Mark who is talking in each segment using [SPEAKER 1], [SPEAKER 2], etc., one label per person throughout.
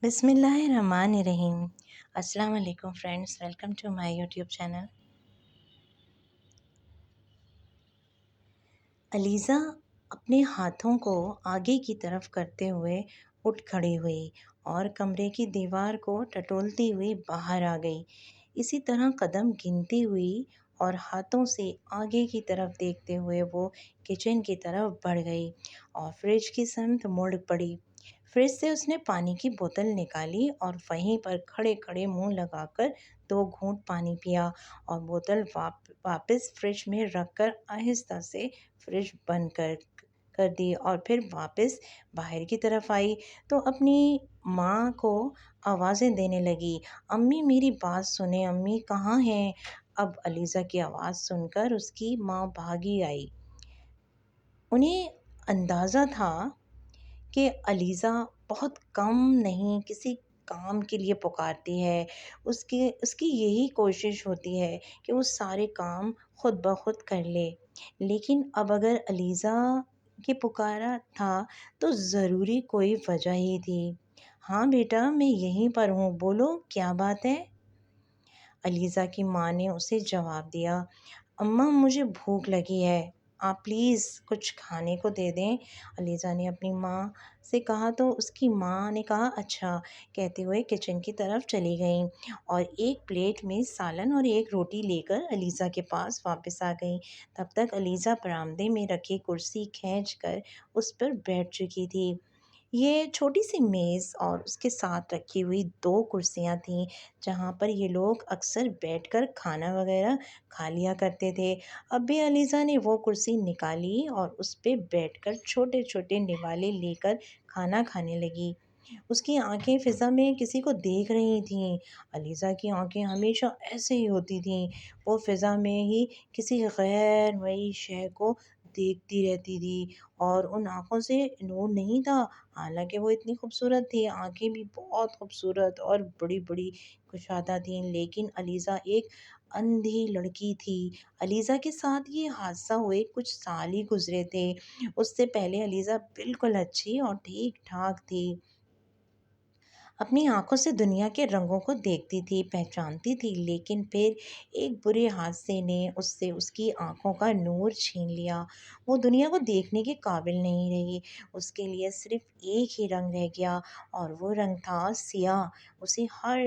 [SPEAKER 1] بسم اللہ الرحمن الرحیم۔ السلام علیکم friends, welcome to my YouTube channel. Aliza اپنے ہاتھوں کو آگے کی طرف کرتے ہوئے اٹھ کھڑی ہوئی اور کمرے کی دیوار کو ٹٹولتی ہوئی باہر آ گئی۔ اسی طرح قدم گنتی ہوئی اور ہاتھوں سے آگے کی طرف دیکھتے ہوئے وہ کچن کی طرف بڑھ گئی اور فریج کی سمت مڑ پڑی۔ فریج سے اس نے پانی کی بوتل نکالی اور وہیں پر کھڑے کھڑے منہ لگا کر 2 گھونٹ پانی پیا اور بوتل واپس فریج میں رکھ کر آہستہ سے فریج بند کر دی اور پھر واپس باہر کی طرف آئی تو اپنی ماں کو آوازیں دینے لگی، امی میری بات سنیں، امی کہاں ہیں؟ اب علیزہ کی آواز سن کر اس کی ماں بھاگی آئی۔ انہیں اندازہ تھا کہ علیزہ بہت کم نہیں کسی کام کے لیے پکارتی ہے، اس کی یہی کوشش ہوتی ہے کہ وہ سارے کام خود بخود کر لے، لیکن اب اگر علیزہ کی پکارا تھا تو ضروری کوئی وجہ ہی تھی۔ ہاں بیٹا میں یہیں پر ہوں، بولو کیا بات ہے؟ علیزہ کی ماں نے اسے جواب دیا، اماں مجھے بھوک لگی ہے، آپ پلیز کچھ کھانے کو دے دیں۔ علیزہ نے اپنی ماں سے کہا تو اس کی ماں نے کہا اچھا کہتے ہوئے کچن کی طرف چلی گئیں اور ایک پلیٹ میں سالن اور ایک روٹی لے کر علیزہ کے پاس واپس آ گئیں۔ تب تک علیزہ برآمدے میں رکھی کرسی کھینچ کر اس پر بیٹھ چکی تھی۔ یہ چھوٹی سی میز اور اس کے ساتھ رکھی ہوئی 2 کرسیاں تھیں جہاں پر یہ لوگ اکثر بیٹھ کر کھانا وغیرہ کھا لیا کرتے تھے۔ اب بھی علیزہ نے وہ کرسی نکالی اور اس پہ بیٹھ کر چھوٹے چھوٹے نوالے لے کر کھانا کھانے لگی۔ اس کی آنکھیں فضا میں کسی کو دیکھ رہی تھیں۔ علیزہ کی آنکھیں ہمیشہ ایسے ہی ہوتی تھیں، وہ فضا میں ہی کسی غیر مرئی شے کو دیکھتی رہتی تھی اور ان آنکھوں سے نور نہیں تھا، حالانکہ وہ اتنی خوبصورت تھی، آنکھیں بھی بہت خوبصورت اور بڑی بڑی کشادہ تھیں، لیکن علیزہ ایک اندھی لڑکی تھی۔ علیزہ کے ساتھ یہ حادثہ ہوئے کچھ سال ہی گزرے تھے، اس سے پہلے علیزہ بالکل اچھی اور ٹھیک ٹھاک تھی، اپنی آنکھوں سے دنیا کے رنگوں کو دیکھتی تھی، پہچانتی تھی، لیکن پھر ایک برے حادثے نے اس سے اس کی آنکھوں کا نور چھین لیا۔ وہ دنیا کو دیکھنے کے قابل نہیں رہی، اس کے لیے صرف ایک ہی رنگ رہ گیا اور وہ رنگ تھا سیاہ۔ اسے ہر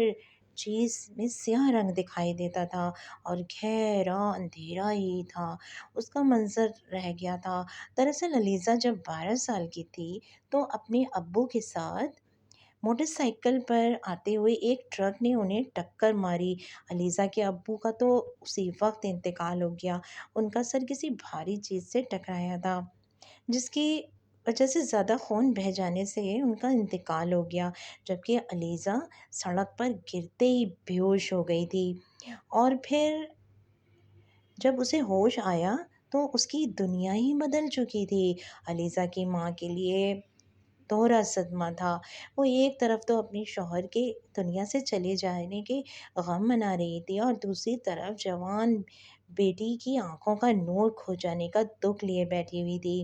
[SPEAKER 1] چیز میں سیاہ رنگ دکھائی دیتا تھا اور گہرا اندھیرا ہی تھا، اس کا منظر رہ گیا تھا۔ دراصل علیزہ جب 12 سال کی تھی تو اپنے ابو کے ساتھ موٹر سائیکل پر آتے ہوئے ایک ٹرک نے انہیں ٹکر ماری۔ علیزہ کے ابو کا تو اسی وقت انتقال ہو گیا، ان کا سر کسی بھاری چیز سے ٹکرایا تھا جس کی وجہ سے زیادہ خون بہہ جانے سے ان کا انتقال ہو گیا، جبکہ علیزہ سڑک پر گرتے ہی بے ہوش ہو گئی تھی اور پھر جب اسے ہوش آیا تو اس کی دنیا ہی بدل چکی تھی۔ علیزہ کی ماں کے لیے دوہرا صدمہ تھا، وہ ایک طرف تو اپنے شوہر کے دنیا سے چلے جانے کے غم منا رہی تھی اور دوسری طرف جوان بیٹی کی آنکھوں کا نور کھو جانے کا دکھ لیے بیٹھی ہوئی تھی۔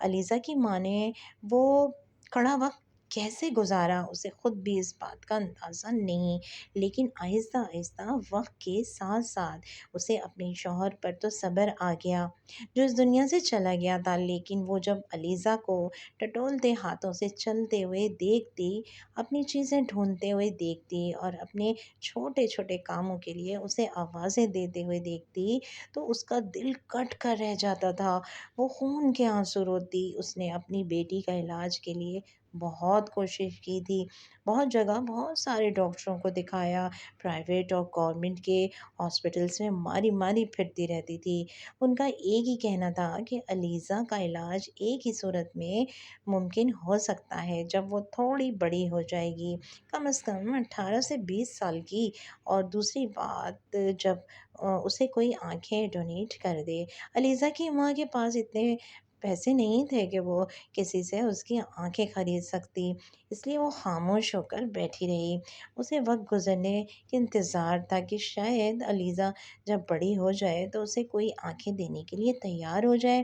[SPEAKER 1] علیزہ کی ماں نے وہ کڑا وقت کیسے گزارا اسے خود بھی اس بات کا اندازہ نہیں، لیکن آہستہ آہستہ وقت کے ساتھ ساتھ اسے اپنے شوہر پر تو صبر آ گیا جو اس دنیا سے چلا گیا تھا، لیکن وہ جب علیزہ کو ٹٹولتے ہاتھوں سے چلتے ہوئے دیکھتی، اپنی چیزیں ڈھونڈتے ہوئے دیکھتی اور اپنے چھوٹے چھوٹے کاموں کے لیے اسے آوازیں دیتے ہوئے دیکھتی تو اس کا دل کٹ کر رہ جاتا تھا، وہ خون کے آنسو روتی۔ اس نے اپنی بیٹی کا علاج کے لیے بہت کوشش کی تھی، بہت جگہ بہت سارے ڈاکٹروں کو دکھایا، پرائیویٹ اور گورنمنٹ کے ہاسپٹلس میں ماری ماری پھرتی رہتی تھی۔ ان کا ایک ہی کہنا تھا کہ علیزہ کا علاج ایک ہی صورت میں ممکن ہو سکتا ہے جب وہ تھوڑی بڑی ہو جائے گی، کم از کم 18 سے 20 سال کی، اور دوسری بات جب اسے کوئی آنکھیں ڈونیٹ کر دے۔ علیزہ کی ماں کے پاس اتنے پیسے نہیں تھے کہ وہ کسی سے اس کی آنکھیں خرید سکتی، اس لیے وہ خاموش ہو کر بیٹھی رہی۔ اسے وقت گزرنے کے انتظار تھا کہ شاید علیزہ جب بڑی ہو جائے تو اسے کوئی آنکھیں دینے کے لیے تیار ہو جائے۔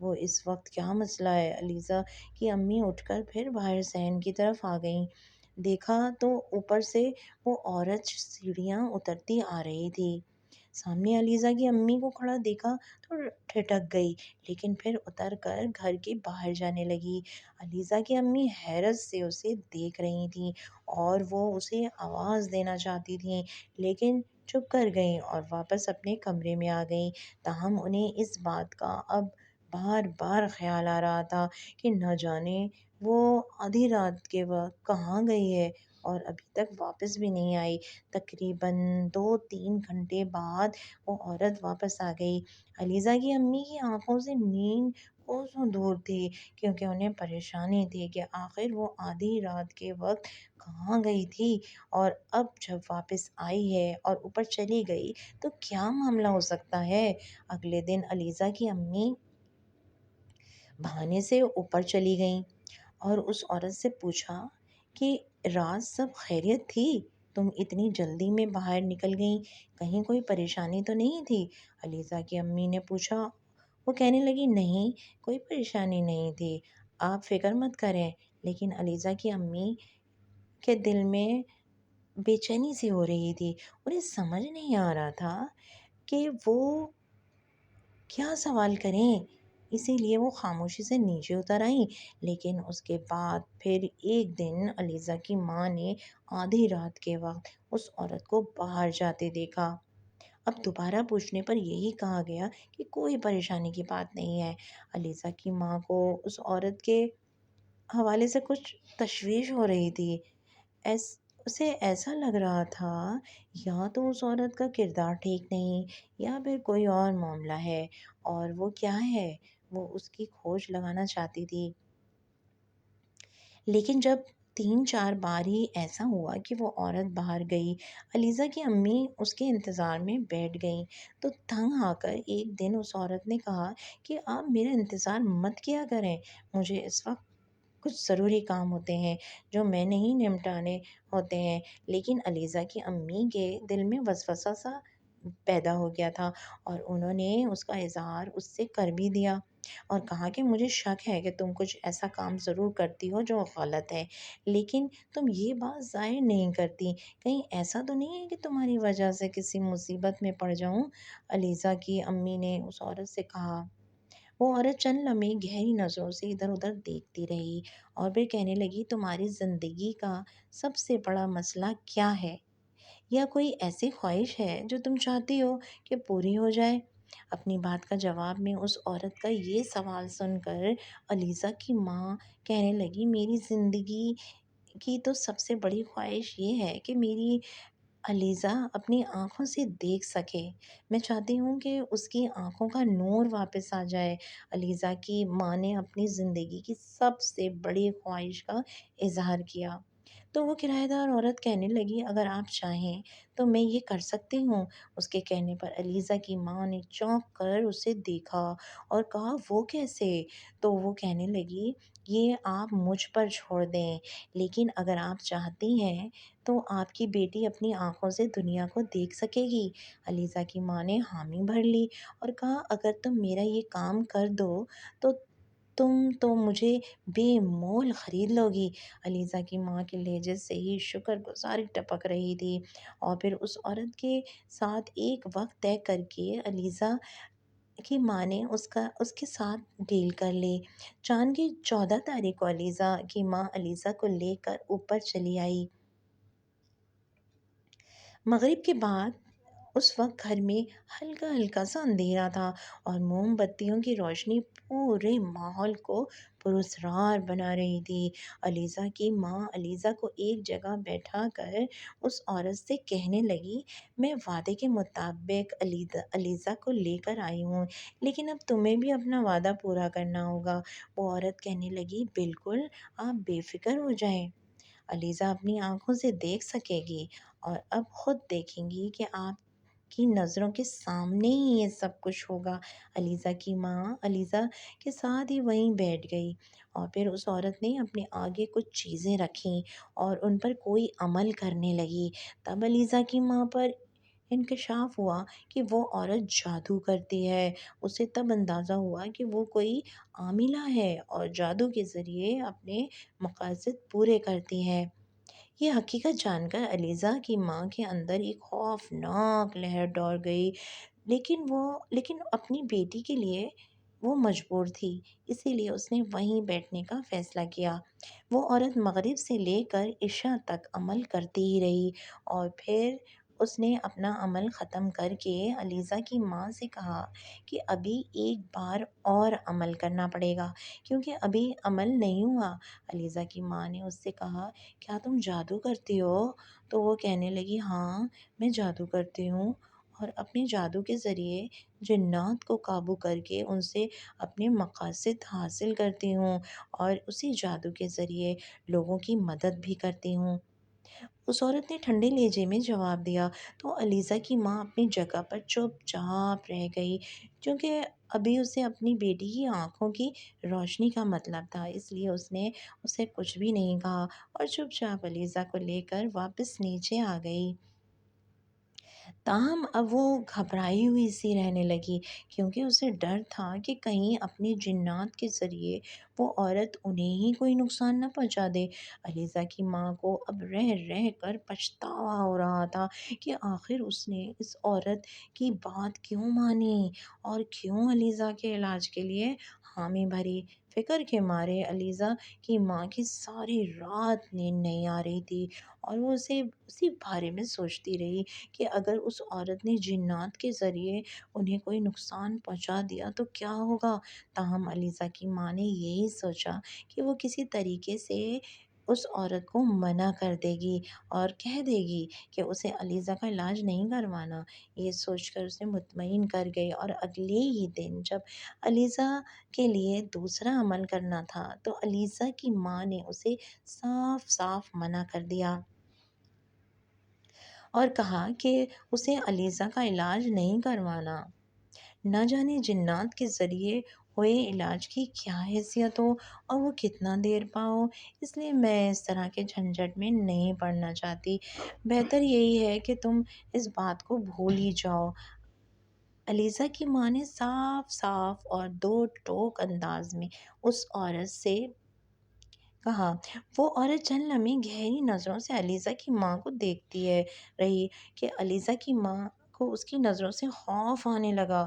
[SPEAKER 1] وہ اس وقت کیا مسئلہ ہے؟ علیزہ کی امی اٹھ کر پھر باہر صحن کی طرف آ گئیں۔ دیکھا تو اوپر سے وہ عورت سیڑھیاں اترتی آ رہی تھی۔ سامنے علیزہ کی امی کو کھڑا دیکھا تو ٹھٹک گئی، لیکن پھر اتر کر گھر کے باہر جانے لگی۔ علیزہ کی امی حیرت سے اسے دیکھ رہی تھیں اور وہ اسے آواز دینا چاہتی تھیں، لیکن چپ کر گئیں اور واپس اپنے کمرے میں آ گئیں۔ تاہم انہیں اس بات کا اب بار بار خیال آ رہا تھا کہ نہ جانے وہ آدھی رات کے وقت کہاں گئی ہے اور ابھی تک واپس بھی نہیں آئی۔ تقریباً 2-3 گھنٹے بعد وہ عورت واپس آ گئی۔ علیزہ کی امی کی آنکھوں سے نیند کوسوں دور تھی، کیونکہ انہیں پریشانی تھی کہ آخر وہ آدھی رات کے وقت کہاں گئی تھی، اور اب جب واپس آئی ہے اور اوپر چلی گئی تو کیا معاملہ ہو سکتا ہے۔ اگلے دن علیزہ کی امی بہانے سے اوپر چلی گئیں اور اس عورت سے پوچھا کہ رات سب خیریت تھی؟ تم اتنی جلدی میں باہر نکل گئیں، کہیں کوئی پریشانی تو نہیں تھی؟ علیزہ کی امی نے پوچھا۔ وہ کہنے لگی، نہیں، کوئی پریشانی نہیں تھی، آپ فکر مت کریں۔ لیکن علیزہ کی امی کے دل میں بے چینی سی ہو رہی تھی۔ انہیں سمجھ نہیں آ رہا تھا کہ وہ کیا سوال کریں، اسی لیے وہ خاموشی سے نیچے اتر آئیں۔ لیکن اس کے بعد پھر ایک دن علیزہ کی ماں نے آدھی رات کے وقت اس عورت کو باہر جاتے دیکھا۔ اب دوبارہ پوچھنے پر یہی کہا گیا کہ کوئی پریشانی کی بات نہیں ہے۔ علیزہ کی ماں کو اس عورت کے حوالے سے کچھ تشویش ہو رہی تھی۔ اسے ایسا لگ رہا تھا یا تو اس عورت کا کردار ٹھیک نہیں، یا پھر کوئی اور معاملہ ہے، اور وہ کیا ہے، وہ اس کی کھوج لگانا چاہتی تھی۔ لیکن جب 3-4 بار ہی ایسا ہوا کہ وہ عورت باہر گئی، علیزہ کی امی اس کے انتظار میں بیٹھ گئیں تو تنگ آ کر ایک دن اس عورت نے کہا کہ آپ میرا انتظار مت کیا کریں، مجھے اس وقت کچھ ضروری کام ہوتے ہیں جو میں نہیں نمٹانے ہوتے ہیں۔ لیکن علیزہ کی امی کے دل میں وسوسہ سا پیدا ہو گیا تھا، اور انہوں نے اس کا اظہار اس سے کر بھی دیا اور کہا کہ مجھے شک ہے کہ تم کچھ ایسا کام ضرور کرتی ہو جو غلط ہے، لیکن تم یہ بات ظاہر نہیں کرتی، کہیں ایسا تو نہیں ہے کہ تمہاری وجہ سے کسی مصیبت میں پڑ جاؤں؟ علیزہ کی امی نے اس عورت سے کہا۔ وہ عورت چند لمحے گہری نظروں سے ادھر ادھر دیکھتی رہی اور پھر کہنے لگی، تمہاری زندگی کا سب سے بڑا مسئلہ کیا ہے، یا کوئی ایسی خواہش ہے جو تم چاہتی ہو کہ پوری ہو جائے؟ اپنی بات کا جواب میں اس عورت کا یہ سوال سن کر علیزہ کی ماں کہنے لگی، میری زندگی کی تو سب سے بڑی خواہش یہ ہے کہ میری علیزہ اپنی آنکھوں سے دیکھ سکے، میں چاہتی ہوں کہ اس کی آنکھوں کا نور واپس آ جائے۔ علیزہ کی ماں نے اپنی زندگی کی سب سے بڑی خواہش کا اظہار کیا تو وہ کرایہ دار عورت کہنے لگی، اگر آپ چاہیں تو میں یہ کر سکتی ہوں۔ اس کے کہنے پر علیزہ کی ماں نے چونک کر اسے دیکھا اور کہا، وہ کیسے؟ تو وہ کہنے لگی، یہ آپ مجھ پر چھوڑ دیں، لیکن اگر آپ چاہتی ہیں تو آپ کی بیٹی اپنی آنکھوں سے دنیا کو دیکھ سکے گی۔ علیزہ کی ماں نے حامی بھر لی اور کہا، اگر تم میرا یہ کام کر دو تو تم تو مجھے بے مول خرید لو گی۔ علیزہ کی ماں کے لہجے سے ہی شکر گزاری ٹپک رہی تھی، اور پھر اس عورت کے ساتھ ایک وقت طے کر کے علیزہ کی ماں نے اس کے ساتھ ڈیل کر لی۔ چاند کی 14 تاریخ کو علیزہ کی ماں علیزہ کو لے کر اوپر چلی آئی۔ مغرب کے بعد اس وقت گھر میں ہلکا ہلکا سا اندھیرا تھا اور موم بتیوں کی روشنی پورے ماحول کو پراسرار بنا رہی تھی۔ علیزہ کی ماں علیزہ کو ایک جگہ بیٹھا کر اس عورت سے کہنے لگی، میں وعدے کے مطابق علیزہ کو لے کر آئی ہوں، لیکن اب تمہیں بھی اپنا وعدہ پورا کرنا ہوگا۔ وہ عورت کہنے لگی، بالکل، آپ بے فکر ہو جائیں، علیزہ اپنی آنکھوں سے دیکھ سکے گی، اور اب خود دیکھیں گی کہ آپ کی نظروں کے سامنے ہی یہ سب کچھ ہوگا۔ علیزہ کی ماں علیزہ کے ساتھ ہی وہیں بیٹھ گئی، اور پھر اس عورت نے اپنے آگے کچھ چیزیں رکھیں اور ان پر کوئی عمل کرنے لگی۔ تب علیزہ کی ماں پر انکشاف ہوا کہ وہ عورت جادو کرتی ہے۔ اسے تب اندازہ ہوا کہ وہ کوئی عاملہ ہے اور جادو کے ذریعے اپنے مقاصد پورے کرتی ہے۔ یہ حقیقت جان کر علیزہ کی ماں کے اندر ایک خوفناک لہر دوڑ گئی، لیکن اپنی بیٹی کے لیے وہ مجبور تھی، اسی لیے اس نے وہیں بیٹھنے کا فیصلہ کیا۔ وہ عورت مغرب سے لے کر عشاء تک عمل کرتی ہی رہی اور پھر اس نے اپنا عمل ختم کر کے علیزہ کی ماں سے کہا کہ ابھی ایک بار اور عمل کرنا پڑے گا کیونکہ ابھی عمل نہیں ہوا۔ علیزہ کی ماں نے اس سے کہا، کیا تم جادو کرتی ہو؟ تو وہ کہنے لگی، ہاں میں جادو کرتی ہوں اور اپنے جادو کے ذریعے جنات کو قابو کر کے ان سے اپنے مقاصد حاصل کرتی ہوں اور اسی جادو کے ذریعے لوگوں کی مدد بھی کرتی ہوں۔ اس عورت نے ٹھنڈے لہجے میں جواب دیا۔ تو علیزہ کی ماں اپنی جگہ پر چپ چاپ رہ گئی کیونکہ ابھی اسے اپنی بیٹی کی آنکھوں کی روشنی کا مطلب تھا، اس لیے اس نے اسے کچھ بھی نہیں کہا اور چپ چاپ علیزہ کو لے کر واپس نیچے آ گئی۔ تاہم اب وہ گھبرائی ہوئی سی رہنے لگی کیونکہ اسے ڈر تھا کہ کہیں اپنے جنات کے ذریعے وہ عورت انہیں ہی کوئی نقصان نہ پہنچا دے۔ علیزہ کی ماں کو اب رہ رہ کر پچھتاوا ہو رہا تھا کہ آخر اس نے اس عورت کی بات کیوں مانی اور کیوں علیزہ کے علاج کے لیے حامی بھری۔ فکر کے مارے علیزہ کی ماں کی ساری رات نیند نہیں آ رہی تھی اور وہ اسی بارے میں سوچتی رہی کہ اگر اس عورت نے جنات کے ذریعے انہیں کوئی نقصان پہنچا دیا تو کیا ہوگا۔ تاہم علیزہ کی ماں نے یہی سوچا کہ وہ کسی طریقے سے اس عورت کو منع کر دے گی اور کہہ دے گی کہ اسے علیزہ کا علاج نہیں کروانا۔ یہ سوچ کر اسے مطمئن کر گئی اور اگلے ہی دن جب علیزہ کے لیے دوسرا عمل کرنا تھا تو علیزہ کی ماں نے اسے صاف صاف منع کر دیا اور کہا کہ اسے علیزہ کا علاج نہیں کروانا۔ نہ جانے جنات کے ذریعے ہوئے علاج کی کیا حیثیت ہو اور وہ کتنا دیر پا ہو، اس لیے میں اس طرح کے جھنجھٹ میں نہیں پڑنا چاہتی۔ بہتر یہی ہے کہ تم اس بات کو بھول ہی جاؤ۔ علیزہ کی ماں نے صاف صاف اور دو ٹوک انداز میں اس عورت سے کہا۔ وہ عورت چند لمحے گہری نظروں سے علیزہ کی ماں کو دیکھتی رہی کہ علیزہ کی ماں کو اس کی نظروں سے خوف آنے لگا،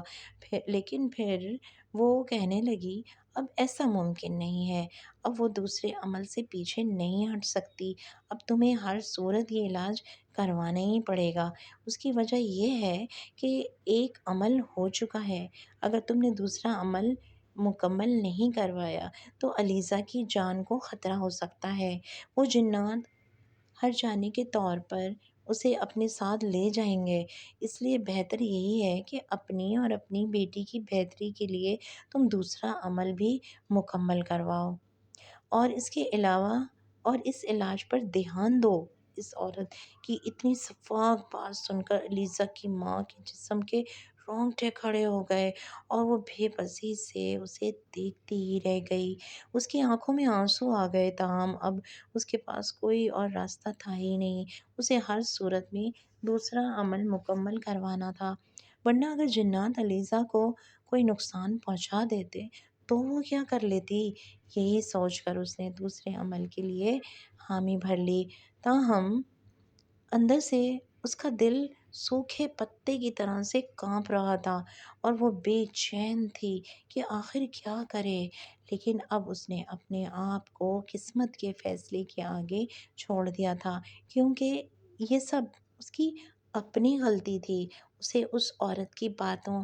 [SPEAKER 1] لیکن پھر وہ کہنے لگی، اب ایسا ممکن نہیں ہے، اب وہ دوسرے عمل سے پیچھے نہیں ہٹ سکتی، اب تمہیں ہر صورت یہ علاج کروانا ہی پڑے گا۔ اس کی وجہ یہ ہے کہ ایک عمل ہو چکا ہے، اگر تم نے دوسرا عمل مکمل نہیں کروایا تو علیزہ کی جان کو خطرہ ہو سکتا ہے۔ وہ جنات ہر جانے کے طور پر اسے اپنے ساتھ لے جائیں گے، اس لیے بہتر یہی ہے کہ اپنی اور اپنی بیٹی کی بہتری کے لیے تم دوسرا عمل بھی مکمل کرواؤ اور اس کے علاوہ اور اس علاج پر دھیان دو۔ اس عورت کی اتنی شفاف بات سن کر علیزہ کی ماں کے جسم کے رونگٹے کھڑے ہو گئے اور وہ بے بسی سے اسے دیکھتی ہی رہ گئی۔ اس کی آنکھوں میں آنسو آ گئے، تاہم اب اس کے پاس کوئی اور راستہ تھا ہی نہیں، اسے ہر صورت میں دوسرا عمل مکمل کروانا تھا، ورنہ اگر جنات علیزہ کو کوئی نقصان پہنچا دیتے تو وہ کیا کر لیتی۔ یہی سوچ کر اس نے دوسرے عمل کے لیے حامی بھر لی، تاہم اندر سے اس کا دل سوکھے پتے کی طرح سے کانپ رہا تھا اور وہ بے چین تھی کہ آخر کیا کرے، لیکن اب اس نے اپنے آپ کو قسمت کے فیصلے کے آگے چھوڑ دیا تھا کیونکہ یہ سب اس کی اپنی غلطی تھی۔ اسے اس عورت کی باتوں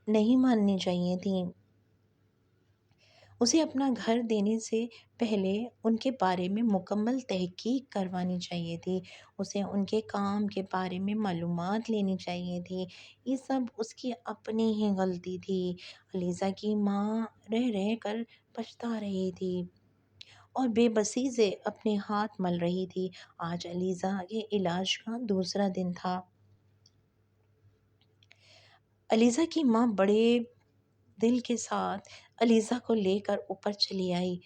[SPEAKER 1] نہیں ماننی چاہیے تھیں، اسے اپنا گھر دینے سے پہلے ان کے بارے میں مکمل تحقیق کروانی چاہیے تھی، اسے ان کے کام کے بارے میں معلومات لینی چاہیے تھی، یہ سب اس کی اپنی ہی غلطی تھی۔ علیزہ کی ماں رہ رہ کر پچھتا رہی تھی اور بے بسی سے اپنے ہاتھ مل رہی تھی۔ آج علیزہ کے علاج کا دوسرا دن تھا۔ علیزہ کی ماں بڑے دل کے ساتھ علیزہ کو لے کر اوپر چلی آئی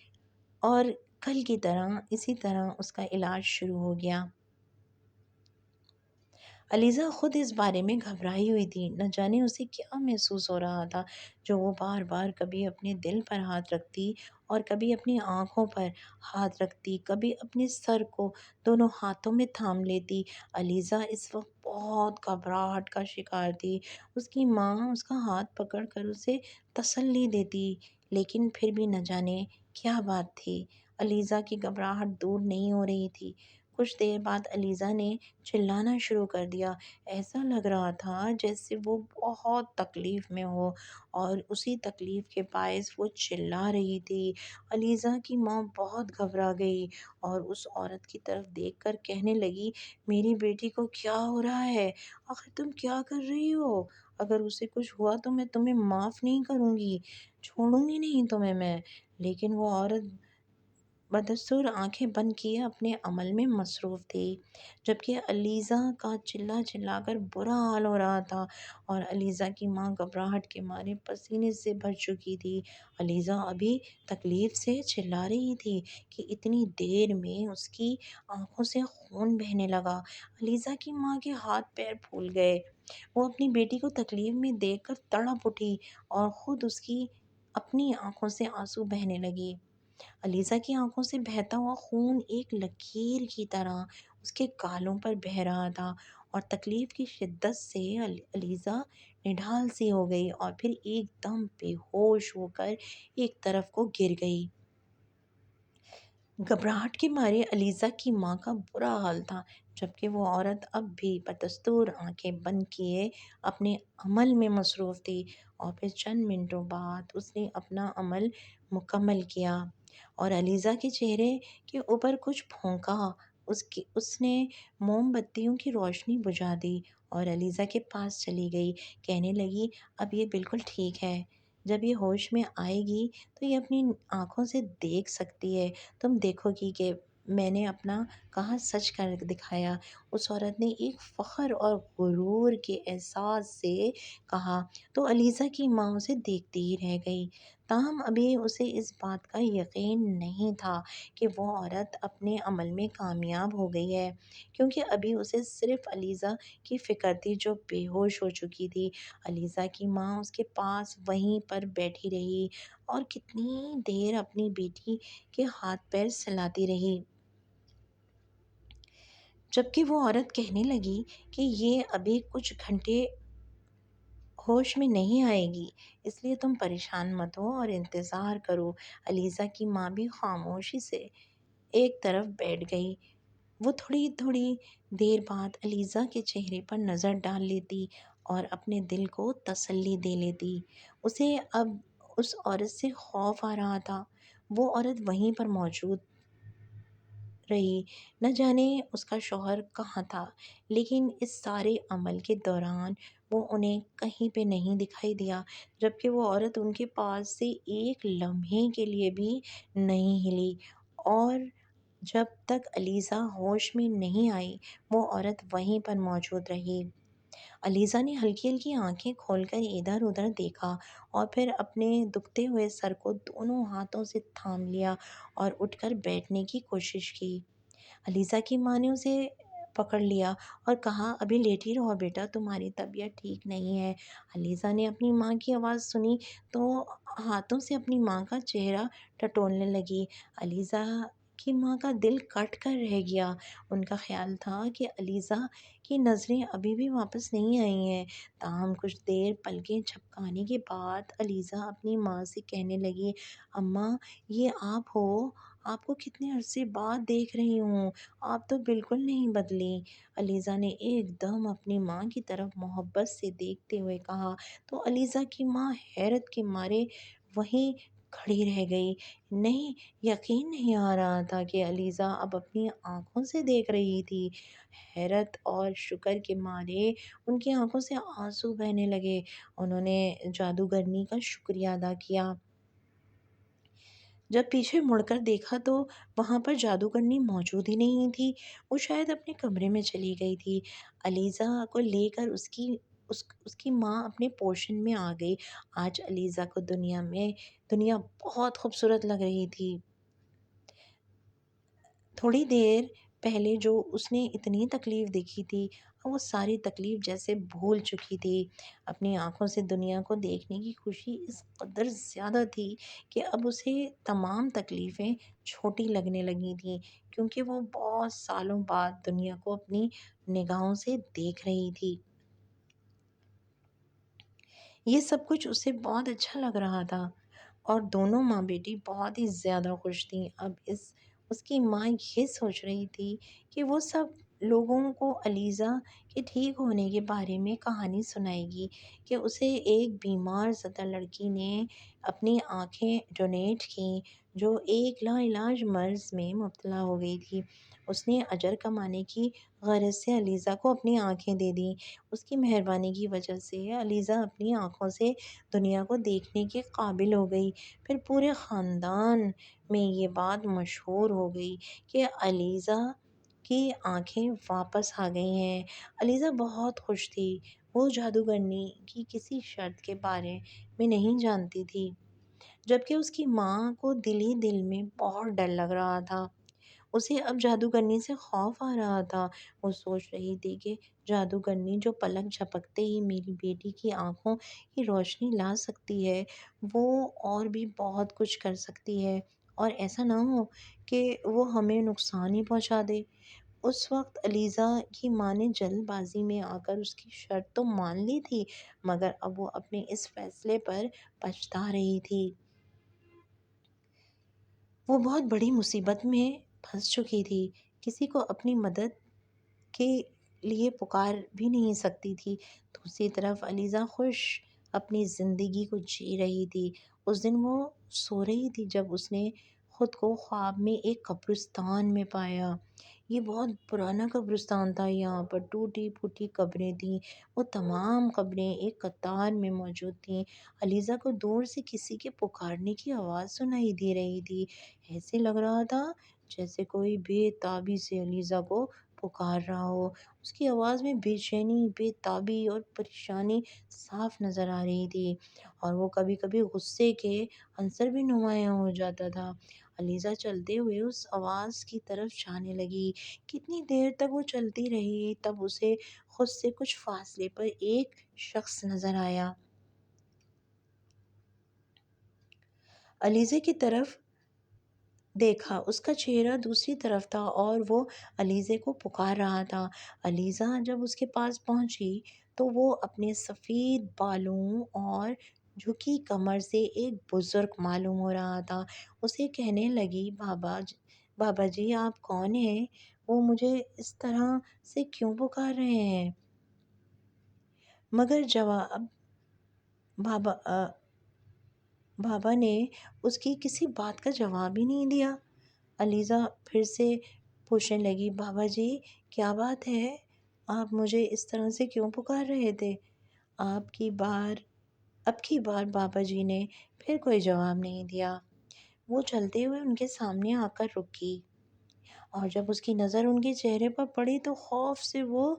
[SPEAKER 1] اور کل کی طرح اسی طرح اس کا علاج شروع ہو گیا۔ علیزہ خود اس بارے میں گھبرائی ہوئی تھی، نہ جانے اسے کیا محسوس ہو رہا تھا جو وہ بار بار کبھی اپنے دل پر ہاتھ رکھتی اور کبھی اپنی آنکھوں پر ہاتھ رکھتی، کبھی اپنے سر کو دونوں ہاتھوں میں تھام لیتی۔ علیزہ اس وقت بہت گھبراہٹ کا شکار تھی۔ اس کی ماں اس کا ہاتھ پکڑ کر اسے تسلی دیتی، لیکن پھر بھی نہ جانے کیا بات تھی، علیزہ کی گھبراہٹ دور نہیں ہو رہی تھی۔ کچھ دیر بعد علیزہ نے چلانا شروع کر دیا۔ ایسا لگ رہا تھا جیسے وہ بہت تکلیف میں ہو اور اسی تکلیف کے باعث وہ چلا رہی تھی۔ علیزہ کی ماں بہت گھبرا گئی اور اس عورت کی طرف دیکھ کر کہنے لگی، میری بیٹی کو کیا ہو رہا ہے؟ آخر تم کیا کر رہی ہو؟ اگر اسے کچھ ہوا تو میں تمہیں معاف نہیں کروں گی، چھوڑوں گی نہیں تمہیں میں۔ لیکن وہ عورت بدستور آنکھیں بند کیے اپنے عمل میں مصروف تھی، جبکہ علیزہ کا چلا چلا کر برا حال ہو رہا تھا اور علیزہ کی ماں گھبراہٹ کے مارے پسینے سے بھر چکی تھی۔ علیزہ ابھی تکلیف سے چلا رہی تھی کہ اتنی دیر میں اس کی آنکھوں سے خون بہنے لگا۔ علیزہ کی ماں کے ہاتھ پیر پھول گئے۔ وہ اپنی بیٹی کو تکلیف میں دیکھ کر تڑپ اٹھی اور خود اس کی اپنی آنکھوں سے آنسو بہنے لگی۔ علیزہ کی آنکھوں سے بہتا ہوا خون ایک لکیر کی طرح اس کے گالوں پر بہہ رہا تھا اور تکلیف کی شدت سے علیزہ نڈھال سی ہو گئی اور پھر ایک دم بے ہوش ہو کر ایک طرف کو گر گئی۔ گھبراہٹ کے مارے علیزہ کی ماں کا برا حال تھا، جبکہ وہ عورت اب بھی بدستور آنکھیں بند کیے اپنے عمل میں مصروف تھی۔ اور پھر چند منٹوں بعد اس نے اپنا عمل مکمل کیا اور علیزہ کے چہرے کے اوپر کچھ پھونکا۔ اس نے موم بتیوں کی روشنی بجھا دی اور علیزہ کے پاس چلی گئی، کہنے لگی، اب یہ بالکل ٹھیک ہے، جب یہ ہوش میں آئے گی تو یہ اپنی آنکھوں سے دیکھ سکتی ہے، تم دیکھو گی کہ میں نے اپنا کہا سچ کر دکھایا۔ اس عورت نے ایک فخر اور غرور کے احساس سے کہا۔ تو علیزہ کی ماں اسے دیکھتی ہی رہ گئی، تاہم ابھی اسے اس بات کا یقین نہیں تھا کہ وہ عورت اپنے عمل میں کامیاب ہو گئی ہے، کیونکہ ابھی اسے صرف علیزہ کی فکر تھی جو بے ہوش ہو چکی تھی۔ علیزہ کی ماں اس کے پاس وہیں پر بیٹھی رہی اور کتنی دیر اپنی بیٹی کے ہاتھ پیر سلاتی رہی، جبکہ وہ عورت کہنے لگی کہ یہ ابھی کچھ گھنٹے ہوش میں نہیں آئے گی، اس لیے تم پریشان مت ہو اور انتظار کرو۔ علیزہ کی ماں بھی خاموشی سے ایک طرف بیٹھ گئی۔ وہ تھوڑی تھوڑی دیر بعد علیزہ کے چہرے پر نظر ڈال لیتی اور اپنے دل کو تسلی دے لیتی۔ اسے اب اس عورت سے خوف آ رہا تھا۔ وہ عورت وہیں پر موجود رہی، نہ جانے اس کا شوہر کہاں تھا، لیکن اس سارے عمل کے دوران وہ انہیں کہیں پہ نہیں دکھائی دیا، جبکہ وہ عورت ان کے پاس سے ایک لمحے کے لیے بھی نہیں ہلی۔ اور جب تک علیزہ ہوش میں نہیں آئی وہ عورت وہیں پر موجود رہی۔ علیزہ نے ہلکی ہلکی آنکھیں کھول کر ادھر ادھر دیکھا اور پھر اپنے دکھتے ہوئے سر کو دونوں ہاتھوں سے تھام لیا اور اٹھ کر بیٹھنے کی کوشش کی۔ علیزہ کی ماں نے اسے پکڑ لیا اور کہا، ابھی لیٹی رہو بیٹا، تمہاری طبیعت ٹھیک نہیں ہے۔ علیزہ نے اپنی ماں کی آواز سنی تو ہاتھوں سے اپنی ماں کا چہرہ ٹٹولنے لگی۔ علیزہ کی ماں کا دل کٹ کر رہ گیا۔ ان کا خیال تھا کہ علیزہ کی نظریں ابھی بھی واپس نہیں آئی ہیں، تاہم کچھ دیر پلکیں جھپکانے کے بعد علیزہ اپنی ماں سے کہنے لگی، اماں یہ آپ ہو؟ آپ کو کتنے عرصے بعد دیکھ رہی ہوں، آپ تو بالکل نہیں بدلی۔ علیزہ نے ایک دم اپنی ماں کی طرف محبت سے دیکھتے ہوئے کہا، تو علیزہ کی ماں حیرت کے مارے وہیں کھڑی رہ گئی۔ نہیں، یقین نہیں آ رہا تھا کہ علیزہ اب اپنی آنکھوں سے دیکھ رہی تھی۔ حیرت اور شکر کے مارے ان کی آنکھوں سے آنسو بہنے لگے۔ انہوں نے جادوگرنی کا شکریہ ادا کیا۔ جب پیچھے مڑ کر دیکھا تو وہاں پر جادوگرنی موجود ہی نہیں تھی، وہ شاید اپنے کمرے میں چلی گئی تھی۔ علیزہ کو لے کر اس کی ماں اپنے پوشن میں آ گئی۔ آج علیزہ کو دنیا بہت خوبصورت لگ رہی تھی۔ تھوڑی دیر پہلے جو اس نے اتنی تکلیف دیکھی تھی، اب وہ ساری تکلیف جیسے بھول چکی تھی۔ اپنی آنکھوں سے دنیا کو دیکھنے کی خوشی اس قدر زیادہ تھی کہ اب اسے تمام تکلیفیں چھوٹی لگنے لگی تھیں، کیونکہ وہ بہت سالوں بعد دنیا کو اپنی نگاہوں سے دیکھ رہی تھی۔ یہ سب کچھ اسے بہت اچھا لگ رہا تھا، اور دونوں ماں بیٹی بہت ہی زیادہ خوش تھیں۔ اب اس کی ماں یہ سوچ رہی تھی کہ وہ سب لوگوں کو علیزہ کے ٹھیک ہونے کے بارے میں کہانی سنائے گی، کہ اسے ایک بیمار زدہ لڑکی نے اپنی آنکھیں ڈونیٹ کیں جو ایک لا علاج مرض میں مبتلا ہو گئی تھی۔ اس نے اجر کمانے کی غرض سے علیزہ کو اپنی آنکھیں دے دیں۔ اس کی مہربانی کی وجہ سے علیزہ اپنی آنکھوں سے دنیا کو دیکھنے کے قابل ہو گئی۔ پھر پورے خاندان میں یہ بات مشہور ہو گئی کہ علیزہ کی آنکھیں واپس آ گئی ہیں۔ علیزہ بہت خوش تھی۔ وہ جادوگرنی کی کسی شرط کے بارے میں نہیں جانتی تھی، جبکہ اس کی ماں کو دل ہی دل میں بہت ڈر لگ رہا تھا۔ اسے اب جادوگرنی سے خوف آ رہا تھا۔ وہ سوچ رہی تھی کہ جادوگرنی جو پلک جھپکتے ہی میری بیٹی کی آنکھوں کی روشنی لا سکتی ہے، وہ اور بھی بہت کچھ کر سکتی ہے، اور ایسا نہ ہو کہ وہ ہمیں نقصان ہی پہنچا دے۔ اس وقت علیزہ کی ماں نے جلد بازی میں آ کر اس کی شرط تو مان لی تھی، مگر اب وہ اپنے اس فیصلے پر پچھتا رہی تھی۔ وہ بہت بڑی مصیبت میں پھنس چکی تھی، کسی کو اپنی مدد کے لیے پکار بھی نہیں سکتی تھی۔ دوسری طرف علیزہ خوش اپنی زندگی کو جی رہی تھی۔ اس دن وہ سو رہی تھی جب اس نے خود کو خواب میں ایک قبرستان میں پایا۔ یہ بہت پرانا قبرستان تھا، یہاں پر ٹوٹی پھوٹی قبریں تھیں، وہ تمام قبریں ایک قطار میں موجود تھیں۔ علیزہ کو دور سے کسی کے پکارنے کی آواز سنائی دے رہی تھی۔ ایسے لگ رہا تھا جیسے کوئی بے تابی سے علیزہ کو پکار رہا ہو۔ اس کی آواز میں بے چینی، بے تابی اور پریشانی صاف نظر آ رہی تھی، اور وہ کبھی کبھی غصے کے عنصر بھی نمایاں ہو جاتا تھا۔ علیزہ چلتے ہوئے اس آواز کی طرف جانے لگی۔ کتنی دیر تک وہ چلتی رہی، تب اسے خود سے کچھ فاصلے پر ایک شخص نظر آیا۔ علیزہ کی طرف دیکھا، اس کا چہرہ دوسری طرف تھا اور وہ علیزہ کو پکار رہا تھا۔ علیزہ جب اس کے پاس پہنچی تو وہ اپنے سفید بالوں اور جھکی کمر سے ایک بزرگ معلوم ہو رہا تھا۔ اسے کہنے لگی، بابا جی آپ کون ہیں؟ وہ مجھے اس طرح سے کیوں پکار رہے ہیں؟ مگر جواب بابا نے اس کی کسی بات کا جواب ہی نہیں دیا۔ علیزہ پھر سے پوچھنے لگی، بابا جی کیا بات ہے؟ آپ مجھے اس طرح سے کیوں پکار رہے تھے؟ اب کی بار بابا جی نے پھر کوئی جواب نہیں دیا۔ وہ چلتے ہوئے ان کے سامنے آ کر رکی، اور جب اس کی نظر ان کے چہرے پر پڑی تو خوف سے وہ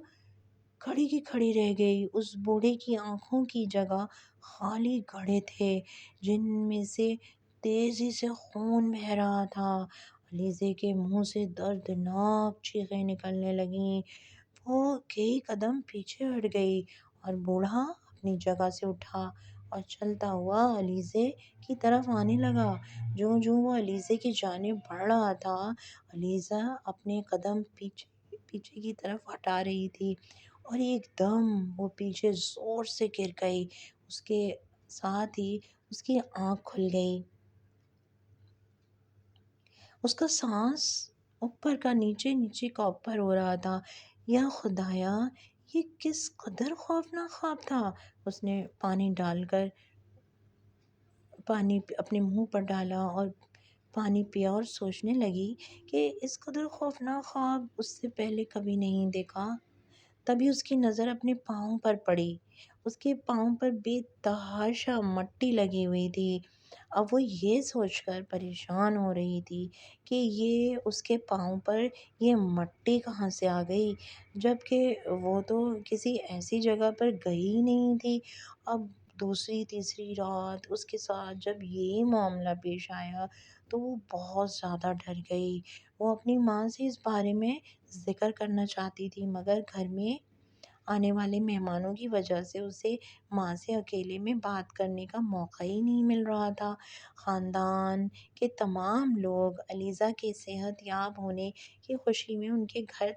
[SPEAKER 1] کھڑی کی کھڑی رہ گئی۔ اس بوڑھے کی آنکھوں کی جگہ خالی گڑھے تھے، جن میں سے تیزی سے خون بہہ رہا تھا۔ علیزہ کے منہ سے دردناک چیخیں نکلنے لگیں۔ وہ کئی قدم پیچھے ہٹ گئی، اور بوڑھا اپنی جگہ سے اٹھا اور چلتا ہوا علیزہ کی طرف آنے لگا۔ جوں جوں وہ علیزہ کی جانب بڑھ رہا تھا، علیزہ اپنے قدم پیچھے کی طرف ہٹا رہی تھی، اور ایک دم وہ پیچھے زور سے گر گئی۔ اس کے ساتھ ہی اس کی آنکھ کھل گئی۔ اس کا سانس اوپر کا نیچے، نیچے کا اوپر ہو رہا تھا۔ یا خدایا، یہ کس قدر خوفناک خواب تھا! اس نے پانی اپنے منہ پر ڈالا اور پانی پیا، اور سوچنے لگی کہ اس قدر خوفناک خواب اس سے پہلے کبھی نہیں دیکھا۔ تبھی اس کی نظر اپنے پاؤں پر پڑی۔ اس کے پاؤں پر بے تحاشا مٹی لگی ہوئی تھی۔ اب وہ یہ سوچ کر پریشان ہو رہی تھی کہ یہ اس کے پاؤں پر یہ مٹی کہاں سے آ گئی، جبکہ وہ تو کسی ایسی جگہ پر گئی ہی نہیں تھی۔ اب دوسری تیسری رات اس کے ساتھ جب یہ معاملہ پیش آیا تو وہ بہت زیادہ ڈر گئی۔ وہ اپنی ماں سے اس بارے میں ذکر کرنا چاہتی تھی، مگر گھر میں آنے والے مہمانوں کی وجہ سے اسے ماں سے اکیلے میں بات کرنے کا موقع ہی نہیں مل رہا تھا۔ خاندان کے تمام لوگ علیزہ کے صحت یاب ہونے کی خوشی میں ان کے گھر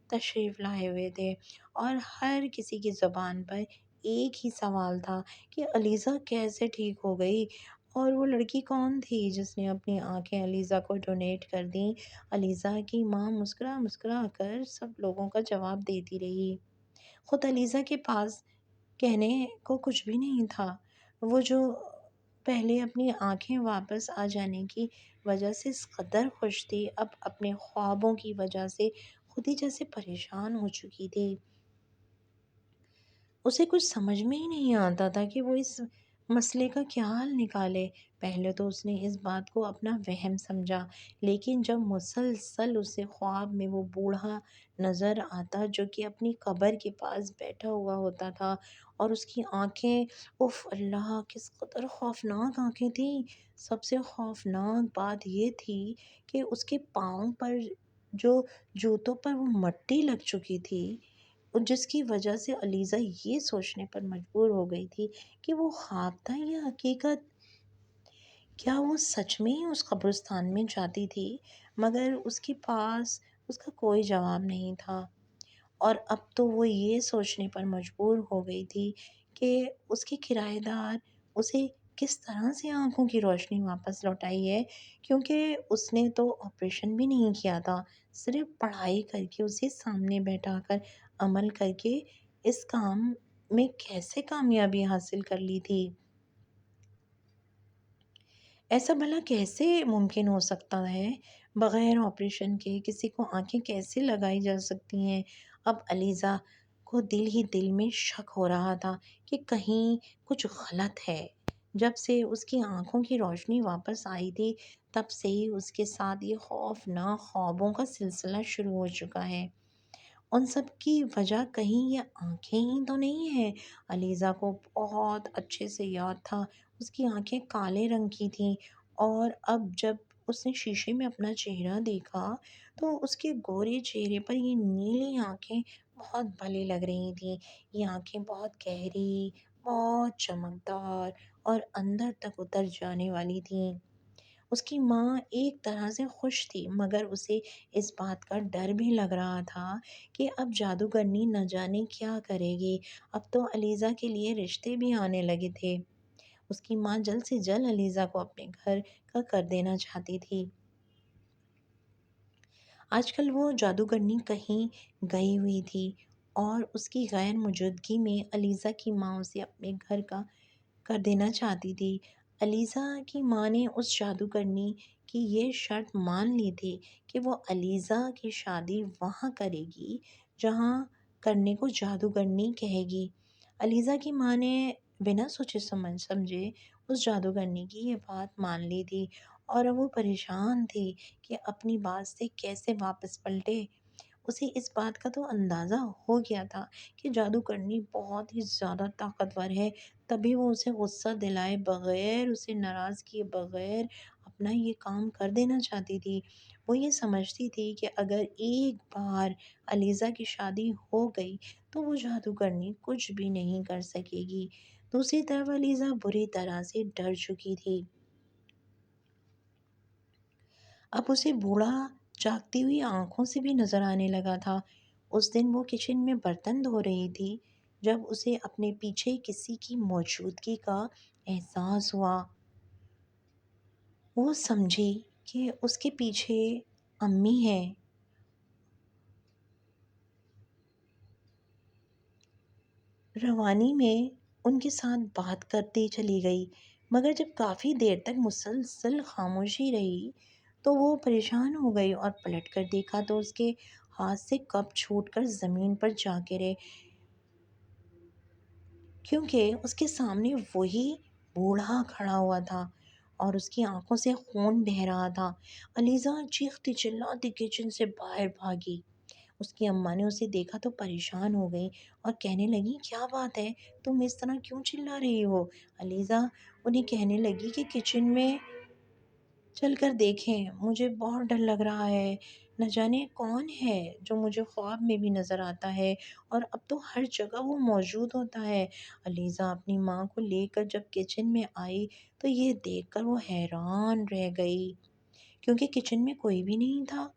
[SPEAKER 1] تشریف لائے ہوئے تھے، اور ہر کسی کی زبان پر ایک ہی سوال تھا کہ علیزہ کیسے ٹھیک ہو گئی، اور وہ لڑکی کون تھی جس نے اپنی آنکھیں علیزہ کو ڈونیٹ کر دیں۔ علیزہ کی ماں مسکرا مسکرا کر سب لوگوں کا جواب دیتی رہی۔ خود علیزہ کے پاس کہنے کو کچھ بھی نہیں تھا۔ وہ جو پہلے اپنی آنکھیں واپس آ جانے کی وجہ سے اس قدر خوش تھی، اب اپنے خوابوں کی وجہ سے خود ہی جیسے پریشان ہو چکی تھی۔ اسے کچھ سمجھ میں ہی نہیں آتا تھا کہ وہ اس مسئلے کا کیا حل نکالے۔ پہلے تو اس نے اس بات کو اپنا وہم سمجھا، لیکن جب مسلسل اسے خواب میں وہ بوڑھا نظر آتا جو کہ اپنی قبر کے پاس بیٹھا ہوا ہوتا تھا، اور اس کی آنکھیں، اف اللہ کس قدر خوفناک آنکھیں تھیں۔ سب سے خوفناک بات یہ تھی کہ اس کے پاؤں پر جو جوتوں پر وہ مٹی لگ چکی تھی، اور جس کی وجہ سے علیزہ یہ سوچنے پر مجبور ہو گئی تھی کہ وہ خواب تھا یا حقیقت۔ کیا وہ سچ میں ہی اس قبرستان میں جاتی تھی؟ مگر اس کے پاس اس کا کوئی جواب نہیں تھا، اور اب تو وہ یہ سوچنے پر مجبور ہو گئی تھی کہ اس کے کرایہ دار اسے کس طرح سے آنکھوں کی روشنی واپس لوٹائی ہے، کیونکہ اس نے تو آپریشن بھی نہیں کیا تھا، صرف پڑھائی کر کے اسے سامنے بیٹھا کر عمل کر کے اس کام میں کیسے کامیابی حاصل کر لی تھی۔ ایسا بھلا کیسے ممکن ہو سکتا ہے؟ بغیر آپریشن کے کسی کو آنکھیں کیسے لگائی جا سکتی ہیں؟ اب علیزہ کو دل ہی دل میں شک ہو رہا تھا کہ کہیں کچھ غلط ہے۔ جب سے اس کی آنکھوں کی روشنی واپس آئی تھی، تب سے ہی اس کے ساتھ یہ خوفناک خوابوں کا سلسلہ شروع ہو چکا ہے۔ ان سب کی وجہ کہیں یہ آنکھیں ہی تو نہیں ہیں؟ علیزہ کو بہت اچھے سے یاد تھا اس کی آنکھیں کالے رنگ کی تھیں، اور اب جب اس نے شیشے میں اپنا چہرہ دیکھا تو اس کے گورے چہرے پر یہ نیلی آنکھیں بہت بھلی لگ رہی تھیں۔ یہ آنکھیں بہت گہری، بہت چمکدار اور اندر تک اتر جانے والی تھیں۔ اس کی ماں ایک طرح سے خوش تھی، مگر اسے اس بات کا ڈر بھی لگ رہا تھا کہ اب جادوگرنی نہ جانے کیا کرے گی۔ اب تو علیزہ کے لیے رشتے بھی آنے لگے تھے۔ اس کی ماں جلد سے جلد علیزہ کو اپنے گھر کا کر دینا چاہتی تھی۔ آج کل وہ جادوگرنی کہیں گئی ہوئی تھی، اور اس کی غیر موجودگی میں علیزہ کی ماں اسے اپنے گھر کا کر دینا چاہتی تھی۔ علیزہ کی ماں نے اس جادوگرنی کی یہ شرط مان لی تھی کہ وہ علیزہ کی شادی وہاں کرے گی جہاں کرنے کو جادوگرنی کہے گی۔ علیزہ کی ماں نے بنا سوچے سمجھے اس جادوگرنی کی یہ بات مان لی تھی، اور اب وہ پریشان تھی کہ اپنی بات سے کیسے واپس پلٹے۔ اسے اس بات کا تو اندازہ ہو گیا تھا کہ جادوگرنی بہت ہی زیادہ طاقتور ہے، تبھی وہ اسے غصہ دلائے بغیر، اسے ناراض کیے بغیر اپنا یہ کام کر دینا چاہتی تھی۔ وہ یہ سمجھتی تھی کہ اگر ایک بار علیزہ کی شادی ہو گئی تو وہ جادوگرنی کچھ بھی نہیں کر سکے گی۔ دوسری طرف علیزہ بری طرح سے ڈر چکی تھی۔ اب اسے بوڑھا جاگتی ہوئی آنکھوں سے بھی نظر آنے لگا تھا۔ اس دن وہ کچن میں برتن دھو رہی تھی جب اسے اپنے پیچھے کسی کی موجودگی کا احساس ہوا۔ وہ سمجھی کہ اس کے پیچھے امی ہے۔ روانی میں ان کے ساتھ بات کرتی چلی گئی، مگر جب کافی دیر تک مسلسل خاموشی رہی تو وہ پریشان ہو گئی، اور پلٹ کر دیکھا تو اس کے ہاتھ سے کپ چھوٹ کر زمین پر جا گرے، کیونکہ اس کے سامنے وہی بوڑھا کھڑا ہوا تھا اور اس کی آنکھوں سے خون بہہ رہا تھا۔ علیزہ چیختی چلاتی کچن سے باہر بھاگی۔ اس کی اماں نے اسے دیکھا تو پریشان ہو گئی اور کہنے لگی، کیا بات ہے، تم اس طرح کیوں چلا رہی ہو؟ علیزہ انہیں کہنے لگی کہ کچن میں چل کر دیکھیں، مجھے بہت ڈر لگ رہا ہے۔ نہ جانے کون ہے جو مجھے خواب میں بھی نظر آتا ہے اور اب تو ہر جگہ وہ موجود ہوتا ہے۔ علیزہ اپنی ماں کو لے کر جب کچن میں آئی تو یہ دیکھ کر وہ حیران رہ گئی، کیونکہ کچن میں کوئی بھی نہیں تھا۔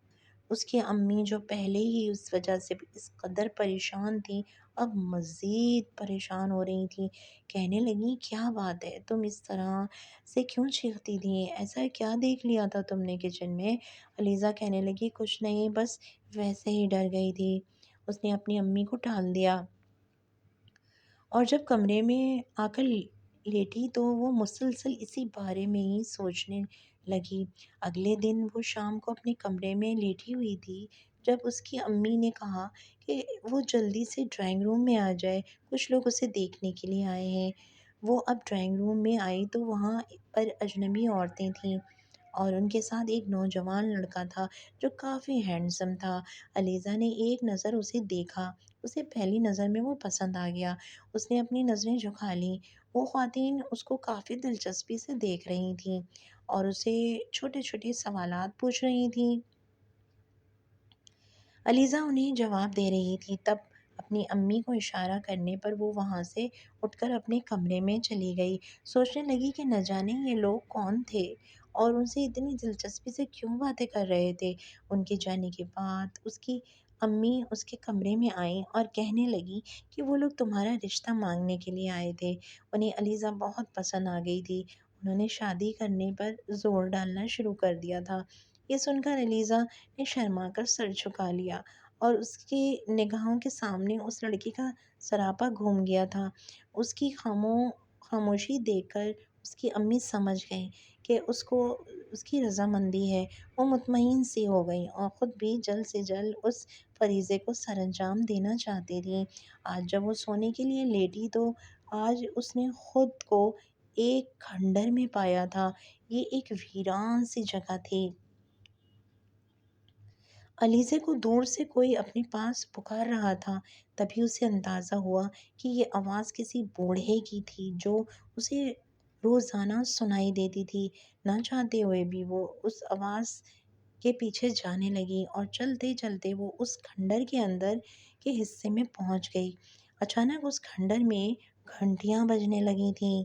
[SPEAKER 1] اس کی امی جو پہلے ہی اس وجہ سے اس قدر پریشان تھیں، اب مزید پریشان ہو رہی تھیں۔ کہنے لگیں، کیا بات ہے، تم اس طرح سے کیوں چیختی تھی؟ ایسا کیا دیکھ لیا تھا تم نے کچن میں؟ علیزہ کہنے لگی، کچھ نہیں، بس ویسے ہی ڈر گئی تھی۔ اس نے اپنی امی کو ٹال دیا اور جب کمرے میں آ کر لیٹی تو وہ مسلسل اسی بارے میں ہی سوچنے لگی۔ اگلے دن وہ شام کو اپنے کمرے میں لیٹی ہوئی تھی جب اس کی امی نے کہا کہ وہ جلدی سے ڈرائنگ روم میں آ جائے، کچھ لوگ اسے دیکھنے کے لیے آئے ہیں۔ وہ اب ڈرائنگ روم میں آئی تو وہاں پر اجنبی عورتیں تھیں اور ان کے ساتھ ایک نوجوان لڑکا تھا جو کافی ہینڈسم تھا۔ علیزہ نے ایک نظر اسے دیکھا، اسے پہلی نظر میں وہ پسند آ گیا۔ اس نے اپنی نظریں جھکا لیں۔ وہ خواتین اس کو کافی دلچسپی سے دیکھ رہی تھیں اور اسے چھوٹے چھوٹے سوالات پوچھ رہی تھیں۔ علیزہ انہیں جواب دے رہی تھی، تب اپنی امی کو اشارہ کرنے پر وہ وہاں سے اٹھ کر اپنے کمرے میں چلی گئی۔ سوچنے لگی کہ نہ جانے یہ لوگ کون تھے اور ان سے اتنی دلچسپی سے کیوں باتیں کر رہے تھے۔ ان کے جانے کے بعد اس کی امی اس کے کمرے میں آئیں اور کہنے لگی کہ وہ لوگ تمہارا رشتہ مانگنے کے لیے آئے تھے۔ انہیں علیزہ بہت پسند آ گئی تھی۔ انہوں نے شادی کرنے پر زور ڈالنا شروع کر دیا تھا۔ یہ سن کر علیزہ نے شرما کر سر جھکا لیا اور اس کی نگاہوں کے سامنے اس لڑکی کا سراپا گھوم گیا تھا۔ اس کی خاموشی دیکھ کر اس کی امی سمجھ گئیں کہ اس کی رضامندی ہے۔ وہ مطمئن سی ہو گئیں اور خود بھی جلد سے جلد اس فریضے کو سر انجام دینا چاہتی تھیں۔ آج جب وہ سونے کے لیے لیٹی تو آج اس نے خود کو ایک کھنڈر میں پایا تھا۔ یہ ایک ویران سی جگہ تھی۔ علیزہ کو دور سے کوئی اپنے پاس پکار رہا تھا۔ تبھی اسے اندازہ ہوا کہ یہ آواز کسی بوڑھے کی تھی جو اسے روزانہ سنائی دیتی تھی۔ نہ چاہتے ہوئے بھی وہ اس آواز کے پیچھے جانے لگی اور چلتے چلتے وہ اس کھنڈر کے اندر کے حصے میں پہنچ گئی۔ اچانک اس کھنڈر میں گھنٹیاں بجنے لگی تھیں۔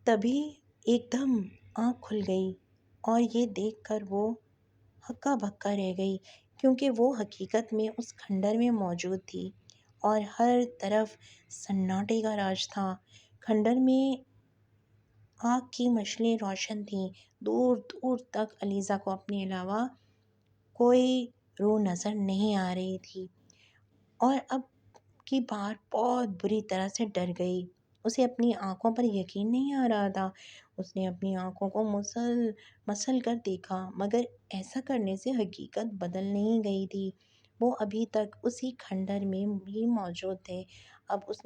[SPEAKER 1] تبھی ایک دم آنکھ کھل گئی اور یہ دیکھ کر وہ ہکا بکا رہ گئی، کیونکہ وہ حقیقت میں اس کھنڈر میں موجود تھی اور ہر طرف سناٹے کا راج تھا۔ کھنڈر میں آگ کی مشعلیں روشن تھیں۔ دور دور تک علیزہ کو اپنے علاوہ کوئی روح نظر نہیں آ رہی تھی اور اب کی بار بہت بری طرح سے ڈر گئی۔ اسے اپنی آنکھوں پر یقین نہیں آ رہا تھا۔ اس نے اپنی آنکھوں کو مسل کر دیکھا، مگر ایسا کرنے سے حقیقت بدل نہیں گئی تھی۔ وہ ابھی تک اسی کھنڈر میں ہی موجود تھے۔ اب اس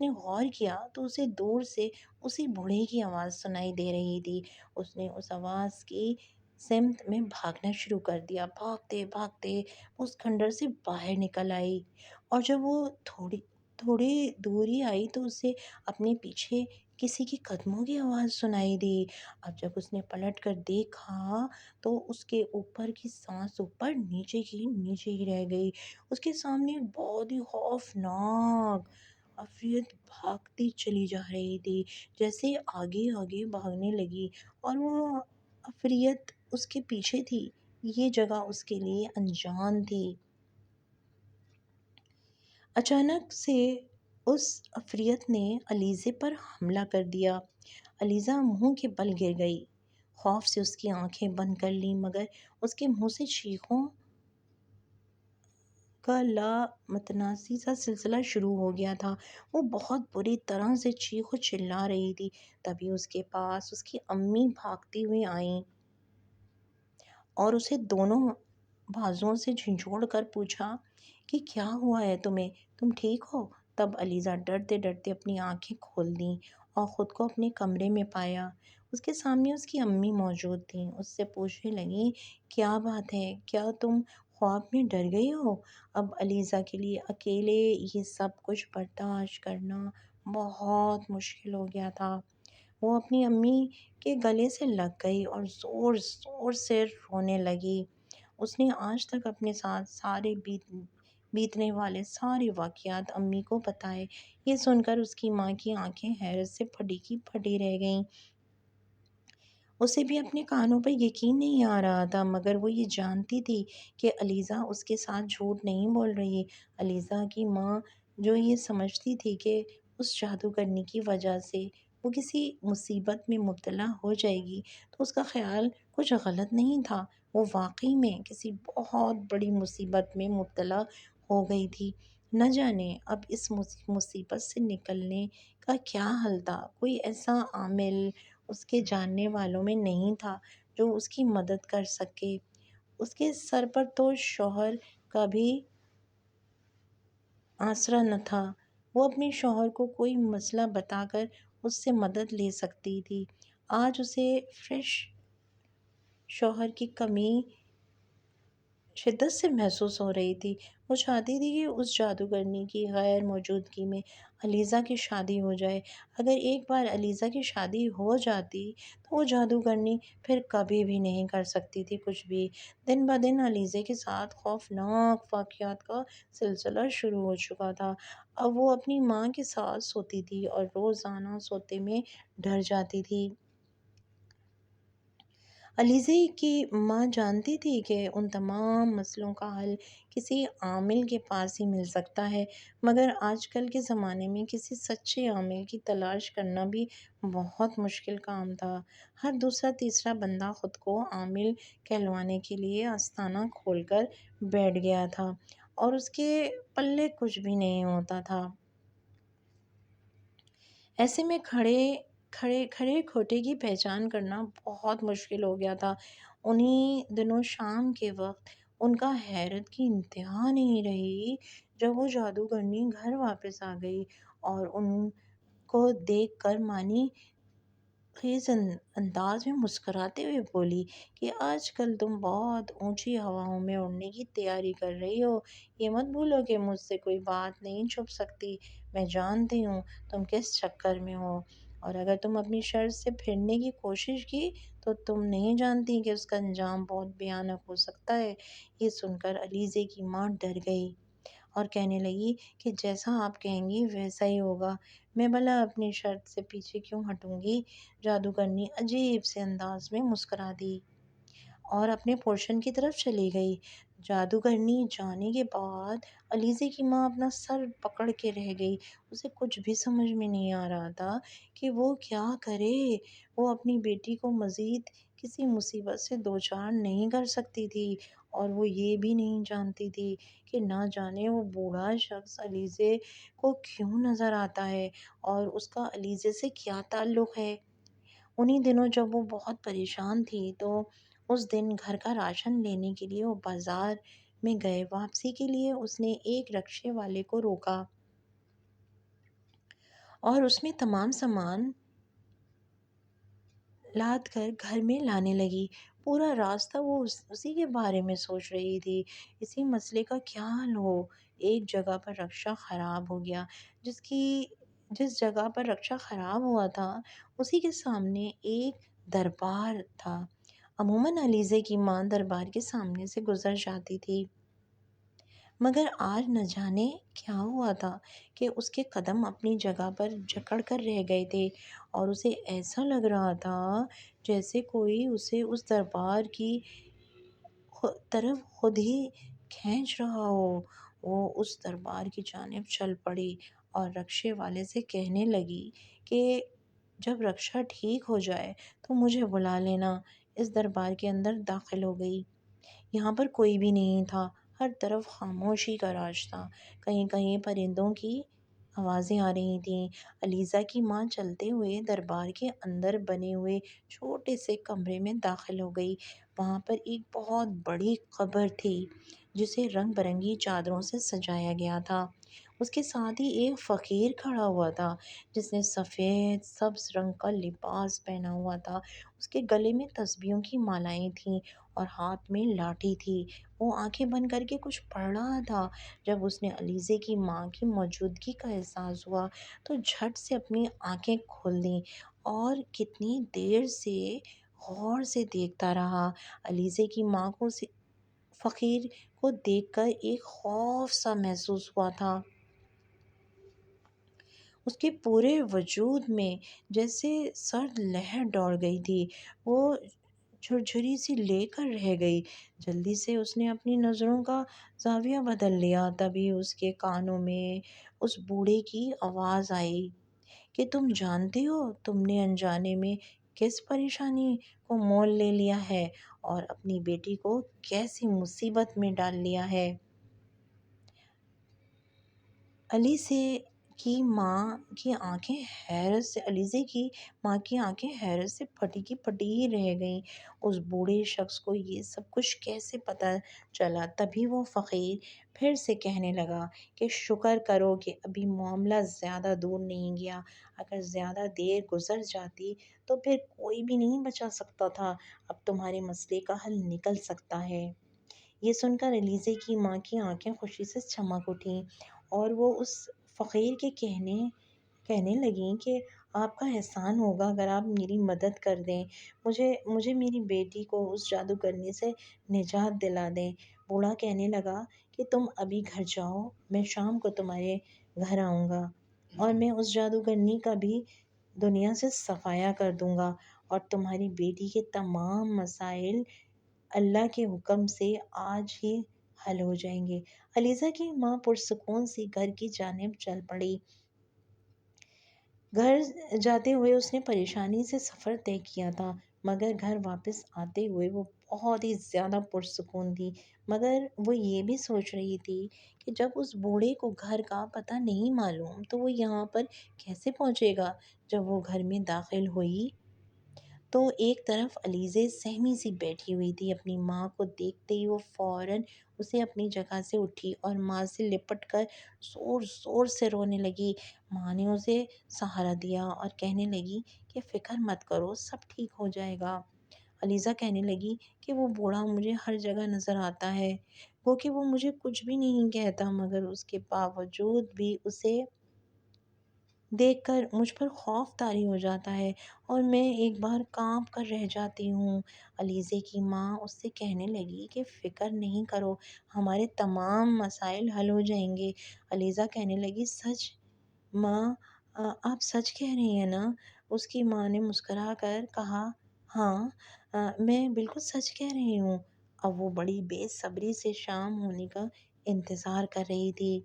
[SPEAKER 1] نے غور کیا تو اسے دور سے اسی بوڑھے کی آواز سنائی دے رہی تھی۔ اس نے اس آواز کی سمت میں بھاگنا شروع کر دیا۔ بھاگتے بھاگتے اس کھنڈر سے باہر نکل آئی اور جب وہ تھوڑی دور ہی آئی تو اسے اپنے پیچھے کسی کے قدموں کی آواز سنائی دی۔ اب جب اس نے پلٹ کر دیکھا تو اس کے اوپر کی سانس اوپر نیچے کی نیچے ہی رہ گئی۔ اس کے سامنے ایک بہت ہی خوفناک عفریت بھاگتی چلی جا رہی تھی، جیسے آگے آگے بھاگنے لگی اور وہ عفریت اس کے پیچھے تھی۔ یہ جگہ اس کے لیے انجان تھی۔ اچانک سے اس عفریت نے علیزہ پر حملہ کر دیا۔ علیزہ منہ کے بل گر گئی۔ خوف سے اس کی آنکھیں بند کر لیں، مگر اس کے منہ سے چیخوں کا لامتناہی سا سلسلہ شروع ہو گیا تھا۔ وہ بہت بری طرح سے چیخ و چلا رہی تھی۔ تبھی اس کے پاس اس کی امی بھاگتی ہوئی آئیں اور اسے دونوں بازوؤں سے جھنجھوڑ کر پوچھا کہ کیا ہوا ہے تمہیں، تم ٹھیک ہو؟ تب علیزہ ڈرتے ڈرتے اپنی آنکھیں کھول دیں اور خود کو اپنے کمرے میں پایا۔ اس کے سامنے اس کی امی موجود تھیں۔ اس سے پوچھنے لگیں، کیا بات ہے، کیا تم خواب میں ڈر گئی ہو؟ اب علیزہ کے لیے اکیلے یہ سب کچھ برداشت کرنا بہت مشکل ہو گیا تھا۔ وہ اپنی امی کے گلے سے لگ گئی اور زور زور سے رونے لگی۔ اس نے آج تک اپنے ساتھ بیتنے والے سارے واقعات امی کو بتائے۔ یہ سن کر اس کی ماں کی آنکھیں حیرت سے پھٹی کی پھٹی رہ گئیں۔ اسے بھی اپنے کانوں پر یقین نہیں آ رہا تھا، مگر وہ یہ جانتی تھی کہ علیزہ اس کے ساتھ جھوٹ نہیں بول رہی۔ علیزہ کی ماں جو یہ سمجھتی تھی کہ اس جادوگرنی کی وجہ سے وہ کسی مصیبت میں مبتلا ہو جائے گی، تو اس کا خیال کچھ غلط نہیں تھا۔ وہ واقعی میں کسی بہت بڑی مصیبت میں مبتلا ہو گئی تھی۔ نہ جانے اب اس مصیبت سے نکلنے کا کیا حل تھا۔ کوئی ایسا عامل اس کے جاننے والوں میں نہیں تھا جو اس کی مدد کر سکے۔ اس کے سر پر تو شوہر کا بھی آسرا نہ تھا۔ وہ اپنے شوہر کو کوئی مسئلہ بتا کر اس سے مدد لے سکتی تھی۔ آج اسے فریش شوہر کی کمی شدت سے محسوس ہو رہی تھی۔ وہ چاہتی تھی کہ اس جادوگرنی کی غیر موجودگی میں علیزہ کی شادی ہو جائے۔ اگر ایک بار علیزہ کی شادی ہو جاتی تو وہ جادوگرنی پھر کبھی بھی نہیں کر سکتی تھی کچھ بھی۔ دن بدن علیزہ کے ساتھ خوفناک واقعات کا سلسلہ شروع ہو چکا تھا۔ اب وہ اپنی ماں کے ساتھ سوتی تھی اور روزانہ سوتے میں ڈر جاتی تھی۔ علیزہ کی ماں جانتی تھی کہ ان تمام مسئلوں کا حل کسی عامل کے پاس ہی مل سکتا ہے، مگر آج کل کے زمانے میں کسی سچے عامل کی تلاش کرنا بھی بہت مشکل کام تھا۔ ہر دوسرا تیسرا بندہ خود کو عامل کہلوانے کے لیے آستانہ کھول کر بیٹھ گیا تھا اور اس کے پلے کچھ بھی نہیں ہوتا تھا۔ ایسے میں کھڑے کھوٹے کی پہچان کرنا بہت مشکل ہو گیا تھا۔ انہی دنوں شام کے وقت ان کا حیرت کی انتہا نہیں رہی جب وہ جادوگرنی گھر واپس آ گئی اور ان کو دیکھ کر معنی خیز انداز میں مسکراتے ہوئے بولی کہ آج کل تم بہت اونچی ہواؤں میں اڑنے کی تیاری کر رہی ہو۔ یہ مت بھولو کہ مجھ سے کوئی بات نہیں چھپ سکتی۔ میں جانتی ہوں تم کس چکر میں ہو، اور اگر تم اپنی شرط سے پھرنے کی کوشش کی تو تم نہیں جانتی کہ اس کا انجام بہت بھیانک ہو سکتا ہے۔ یہ سن کر علیزہ کی ماں ڈر گئی اور کہنے لگی کہ جیسا آپ کہیں گی ویسا ہی ہوگا۔ میں بھلا اپنی شرط سے پیچھے کیوں ہٹوں گی؟ جادوگرنی عجیب سے انداز میں مسکرا دی اور اپنے پورشن کی طرف چلی گئی۔ جادوگرنی جانے کے بعد علیزہ کی ماں اپنا سر پکڑ کے رہ گئی۔ اسے کچھ بھی سمجھ میں نہیں آ رہا تھا کہ وہ کیا کرے۔ وہ اپنی بیٹی کو مزید کسی مصیبت سے دوچار نہیں کر سکتی تھی، اور وہ یہ بھی نہیں جانتی تھی کہ نہ جانے وہ بوڑھا شخص علیزہ کو کیوں نظر آتا ہے اور اس کا علیزہ سے کیا تعلق ہے۔ انہی دنوں جب وہ بہت پریشان تھی تو اس دن گھر کا راشن لینے کے لیے وہ بازار میں گئے۔ واپسی کے لیے اس نے ایک رکشے والے کو روکا اور اس میں تمام سامان لاد کر گھر میں لانے لگی۔ پورا راستہ وہ اسی کے بارے میں سوچ رہی تھی، اسی مسئلے کا کیا حل ہو۔ ایک جگہ پر رکشہ خراب ہو گیا۔ جس جگہ پر رکشہ خراب ہوا تھا اسی کے سامنے ایک دربار تھا۔ عموماً علیزہ کی ماں دربار کے سامنے سے گزر جاتی تھی، مگر آج نہ جانے کیا ہوا تھا کہ اس کے قدم اپنی جگہ پر جکڑ کر رہ گئے تھے، اور اسے ایسا لگ رہا تھا جیسے کوئی اسے اس دربار کی طرف خود ہی کھینچ رہا ہو۔ وہ اس دربار کی جانب چل پڑی اور رکشے والے سے کہنے لگی کہ جب رکشہ ٹھیک ہو جائے تو مجھے بلا لینا۔ اس دربار کے اندر داخل ہو گئی۔ یہاں پر کوئی بھی نہیں تھا، ہر طرف خاموشی کا راج تھا۔ کہیں کہیں پرندوں کی آوازیں آ رہی تھیں۔ علیزہ کی ماں چلتے ہوئے دربار کے اندر بنے ہوئے چھوٹے سے کمرے میں داخل ہو گئی۔ وہاں پر ایک بہت بڑی قبر تھی جسے رنگ برنگی چادروں سے سجایا گیا تھا۔ اس کے ساتھ ہی ایک فقیر کھڑا ہوا تھا جس نے سفید سبز رنگ کا لباس پہنا ہوا تھا۔ اس کے گلے میں تسبیحوں کی مالائیں تھیں اور ہاتھ میں لاٹھی تھی۔ وہ آنکھیں بند کر کے کچھ پڑھ رہا تھا۔ جب اس نے علیزے کی ماں کی موجودگی کا احساس ہوا تو جھٹ سے اپنی آنکھیں کھول دیں اور کتنی دیر سے غور سے دیکھتا رہا۔ علیزے کی ماں کو فقیر کو دیکھ کر ایک خوف سا محسوس ہوا تھا۔ اس کے پورے وجود میں جیسے سرد لہر دوڑ گئی تھی۔ وہ جھرجھری سی لے کر رہ گئی۔ جلدی سے اس نے اپنی نظروں کا زاویہ بدل لیا۔ تبھی اس کے کانوں میں اس بوڑھے کی آواز آئی کہ تم جانتے ہو تم نے انجانے میں کس پریشانی کو مول لے لیا ہے اور اپنی بیٹی کو کیسی مصیبت میں ڈال لیا ہے۔ علیزے کی ماں کی آنکھیں حیرت سے پھٹی کی پھٹی ہی رہ گئیں۔ اس بوڑھے شخص کو یہ سب کچھ کیسے پتہ چلا؟ تبھی وہ فقیر پھر سے کہنے لگا کہ شکر کرو کہ ابھی معاملہ زیادہ دور نہیں گیا۔ اگر زیادہ دیر گزر جاتی تو پھر کوئی بھی نہیں بچا سکتا تھا۔ اب تمہارے مسئلے کا حل نکل سکتا ہے۔ یہ سن کر علیزے کی ماں کی آنکھیں خوشی سے چمک اٹھیں اور وہ اس فقیر کے کہنے لگیں کہ آپ کا احسان ہوگا اگر آپ میری مدد کر دیں، مجھے میری بیٹی کو اس جادوگرنی سے نجات دلا دیں۔ بوڑھا کہنے لگا کہ تم ابھی گھر جاؤ، میں شام کو تمہارے گھر آؤں گا اور میں اس جادوگرنی کا بھی دنیا سے صفایا کر دوں گا اور تمہاری بیٹی کے تمام مسائل اللہ کے حکم سے آج ہی حل ہو جائیں گے۔ علیزہ کی ماں پرسکون سی گھر کی جانب چل پڑی۔ گھر جاتے ہوئے اس نے پریشانی سے سفر طے کیا تھا، مگر گھر واپس آتے ہوئے وہ بہت ہی زیادہ پرسکون تھی۔ مگر وہ یہ بھی سوچ رہی تھی کہ جب اس بوڑھے کو گھر کا پتہ نہیں معلوم تو وہ یہاں پر کیسے پہنچے گا؟ جب وہ گھر میں داخل ہوئی تو ایک طرف علیزے سہمی سی بیٹھی ہوئی تھی۔ اپنی ماں کو دیکھتے ہی وہ فوراً اسے اپنی جگہ سے اٹھی اور ماں سے لپٹ کر زور زور سے رونے لگی۔ ماں نے اسے سہارا دیا اور کہنے لگی کہ فکر مت کرو، سب ٹھیک ہو جائے گا۔ علیزہ کہنے لگی کہ وہ بوڑھا مجھے ہر جگہ نظر آتا ہے، گو کہ وہ مجھے کچھ بھی نہیں کہتا، مگر اس کے باوجود بھی اسے دیکھ کر مجھ پر خوف طاری ہو جاتا ہے اور میں ایک بار کانپ کر رہ جاتی ہوں۔ علیزے کی ماں اس سے کہنے لگی کہ فکر نہیں کرو، ہمارے تمام مسائل حل ہو جائیں گے۔ علیزہ کہنے لگی سچ ماں، آپ سچ کہہ رہی ہیں نا؟ اس کی ماں نے مسکرا کر کہا ہاں، میں بالکل سچ کہہ رہی ہوں۔ اب وہ بڑی بے صبری سے شام ہونے کا انتظار کر رہی تھی۔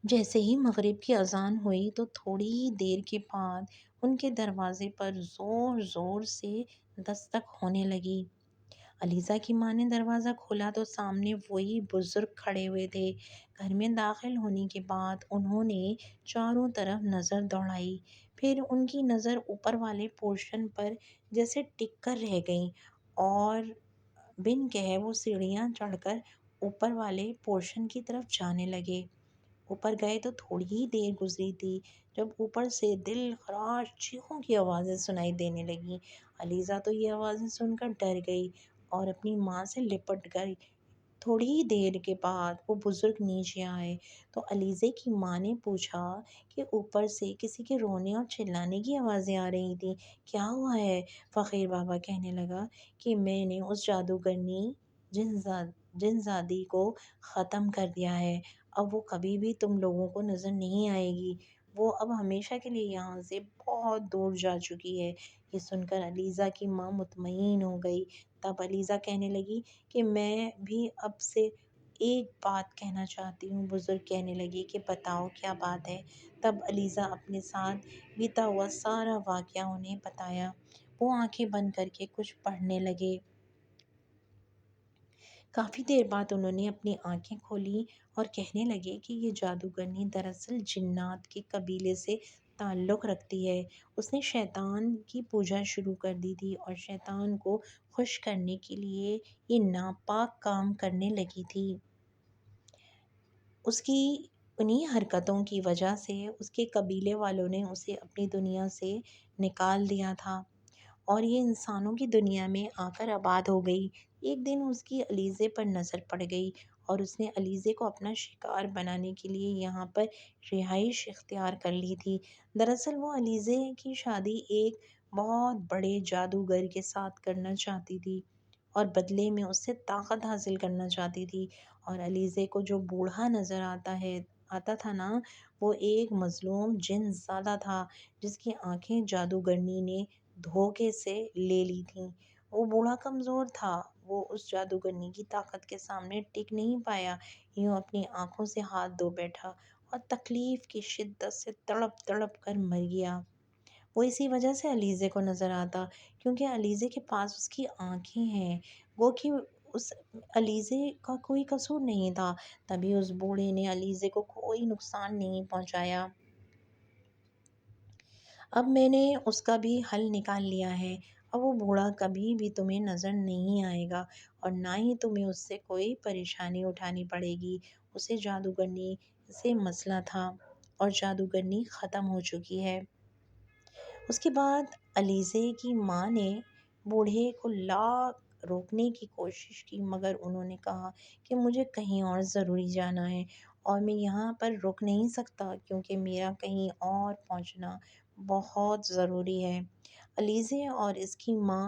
[SPEAKER 1] جیسے ہی مغرب کی اذان ہوئی تو تھوڑی ہی دیر کے بعد ان کے دروازے پر زور زور سے دستک ہونے لگی۔ علیزہ کی ماں نے دروازہ کھولا تو سامنے وہی بزرگ کھڑے ہوئے تھے۔ گھر میں داخل ہونے کے بعد انہوں نے چاروں طرف نظر دوڑائی، پھر ان کی نظر اوپر والے پورشن پر جیسے ٹک کر رہ گئی اور بن کہے وہ سیڑھیاں چڑھ کر اوپر والے پورشن کی طرف جانے لگے۔ اوپر گئے تو تھوڑی ہی دیر گزری تھی جب اوپر سے دل خراش چیخوں کی آوازیں سنائی دینے لگیں۔ علیزہ تو یہ آوازیں سن کر ڈر گئی اور اپنی ماں سے لپٹ گئی۔ تھوڑی ہی دیر کے بعد وہ بزرگ نیچے آئے تو علیزے کی ماں نے پوچھا کہ اوپر سے کسی کے رونے اور چلانے کی آوازیں آ رہی تھیں، کیا ہوا ہے؟ فقیر بابا کہنے لگا کہ میں نے اس جادوگرنی جن زادی کو ختم کر دیا ہے، اب وہ کبھی بھی تم لوگوں کو نظر نہیں آئے گی، وہ اب ہمیشہ کے لیے یہاں سے بہت دور جا چکی ہے۔ یہ سن کر علیزہ کی ماں مطمئن ہو گئی۔ تب علیزہ کہنے لگی کہ میں بھی اب سے ایک بات کہنا چاہتی ہوں۔ بزرگ کہنے لگے کہ بتاؤ کیا بات ہے؟ تب علیزہ اپنے ساتھ بیتا ہوا سارا واقعہ انہیں بتایا۔ وہ آنکھیں بند کر کے کچھ پڑھنے لگے۔ کافی دیر بعد انہوں نے اپنی آنکھیں کھولیں اور کہنے لگے کہ یہ جادوگرنی دراصل جنات کے قبیلے سے تعلق رکھتی ہے۔ اس نے شیطان کی پوجا شروع کر دی تھی اور شیطان کو خوش کرنے کے لیے یہ ناپاک کام کرنے لگی تھی۔ اس کی انہی حرکتوں کی وجہ سے اس کے قبیلے والوں نے اسے اپنی دنیا سے نکال دیا تھا۔ اور یہ انسانوں کی دنیا میں آ کر آباد ہو گئی۔ ایک دن اس کی علیزے پر نظر پڑ گئی اور اس نے علیزے کو اپنا شکار بنانے کے لیے یہاں پر رہائش اختیار کر لی تھی۔ دراصل وہ علیزے کی شادی ایک بہت بڑے جادوگر کے ساتھ کرنا چاہتی تھی اور بدلے میں اس سے طاقت حاصل کرنا چاہتی تھی۔ اور علیزے کو جو بوڑھا نظر آتا تھا نا، وہ ایک مظلوم جن زادہ تھا جس کی آنکھیں جادوگرنی نے دھوکے سے لے لی تھیں۔ وہ بوڑھا کمزور تھا، وہ اس جادوگرنی کی طاقت کے سامنے ٹک نہیں پایا، یوں اپنی آنکھوں سے ہاتھ دھو بیٹھا اور تکلیف کی شدت سے تڑپ تڑپ کر مر گیا۔ وہ اسی وجہ سے علیزے کو نظر آتا، کیونکہ علیزے کے پاس اس کی آنکھیں ہیں، وہ کہ اس علیزے کا کوئی قصور نہیں تھا، تبھی اس بوڑھے نے علیزے کو کوئی نقصان نہیں پہنچایا۔ اب میں نے اس کا بھی حل نکال لیا ہے، اب وہ بوڑھا کبھی بھی تمہیں نظر نہیں آئے گا اور نہ ہی تمہیں اس سے کوئی پریشانی اٹھانی پڑے گی۔ اسے جادوگرنی سے مسئلہ تھا اور جادوگرنی ختم ہو چکی ہے۔ اس کے بعد علیزے کی ماں نے بوڑھے کو لاکھ روکنے کی کوشش کی، مگر انہوں نے کہا کہ مجھے کہیں اور ضروری جانا ہے اور میں یہاں پر رک نہیں سکتا، کیونکہ میرا کہیں اور پہنچنا بہت ضروری ہے۔ علیزے اور اس کی ماں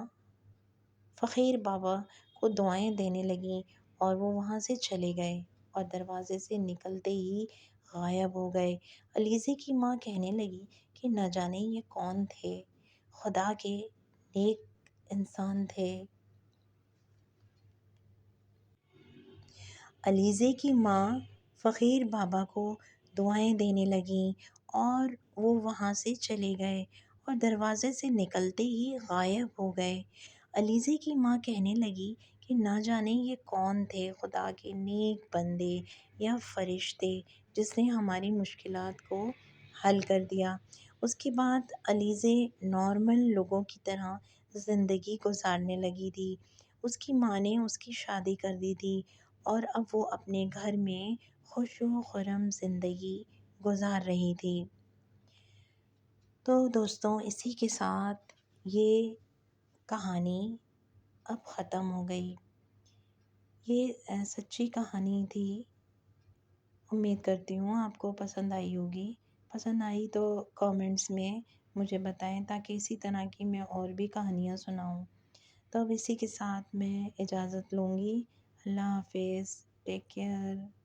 [SPEAKER 1] فقیر بابا کو دعائیں دینے لگیں اور وہ وہاں سے چلے گئے اور دروازے سے نکلتے ہی غائب ہو گئے۔ علیزے کی ماں کہنے لگی کہ نہ جانے یہ کون تھے، خدا کے نیک انسان تھے۔ علیزے کی ماں فقیر بابا کو دعائیں دینے لگیں اور وہ وہاں سے چلے گئے اور دروازے سے نکلتے ہی غائب ہو گئے۔ علیزے کی ماں کہنے لگی کہ نہ جانے یہ کون تھے، خدا کے نیک بندے یا فرشتے جس نے ہماری مشکلات کو حل کر دیا۔ اس کے بعد علیزے نارمل لوگوں کی طرح زندگی گزارنے لگی تھی۔ اس کی ماں نے اس کی شادی کر دی تھی اور اب وہ اپنے گھر میں خوش و خرم زندگی گزار رہی تھی۔ تو دوستوں، اسی کے ساتھ یہ کہانی اب ختم ہو گئی۔ یہ سچی کہانی تھی، امید کرتی ہوں آپ کو پسند آئی ہوگی۔ پسند آئی تو کامنٹس میں مجھے بتائیں تاکہ اسی طرح کی میں اور بھی کہانیاں سناؤں۔ تو اب اسی کے ساتھ میں اجازت لوں گی۔ اللہ حافظ، ٹیک کیئر۔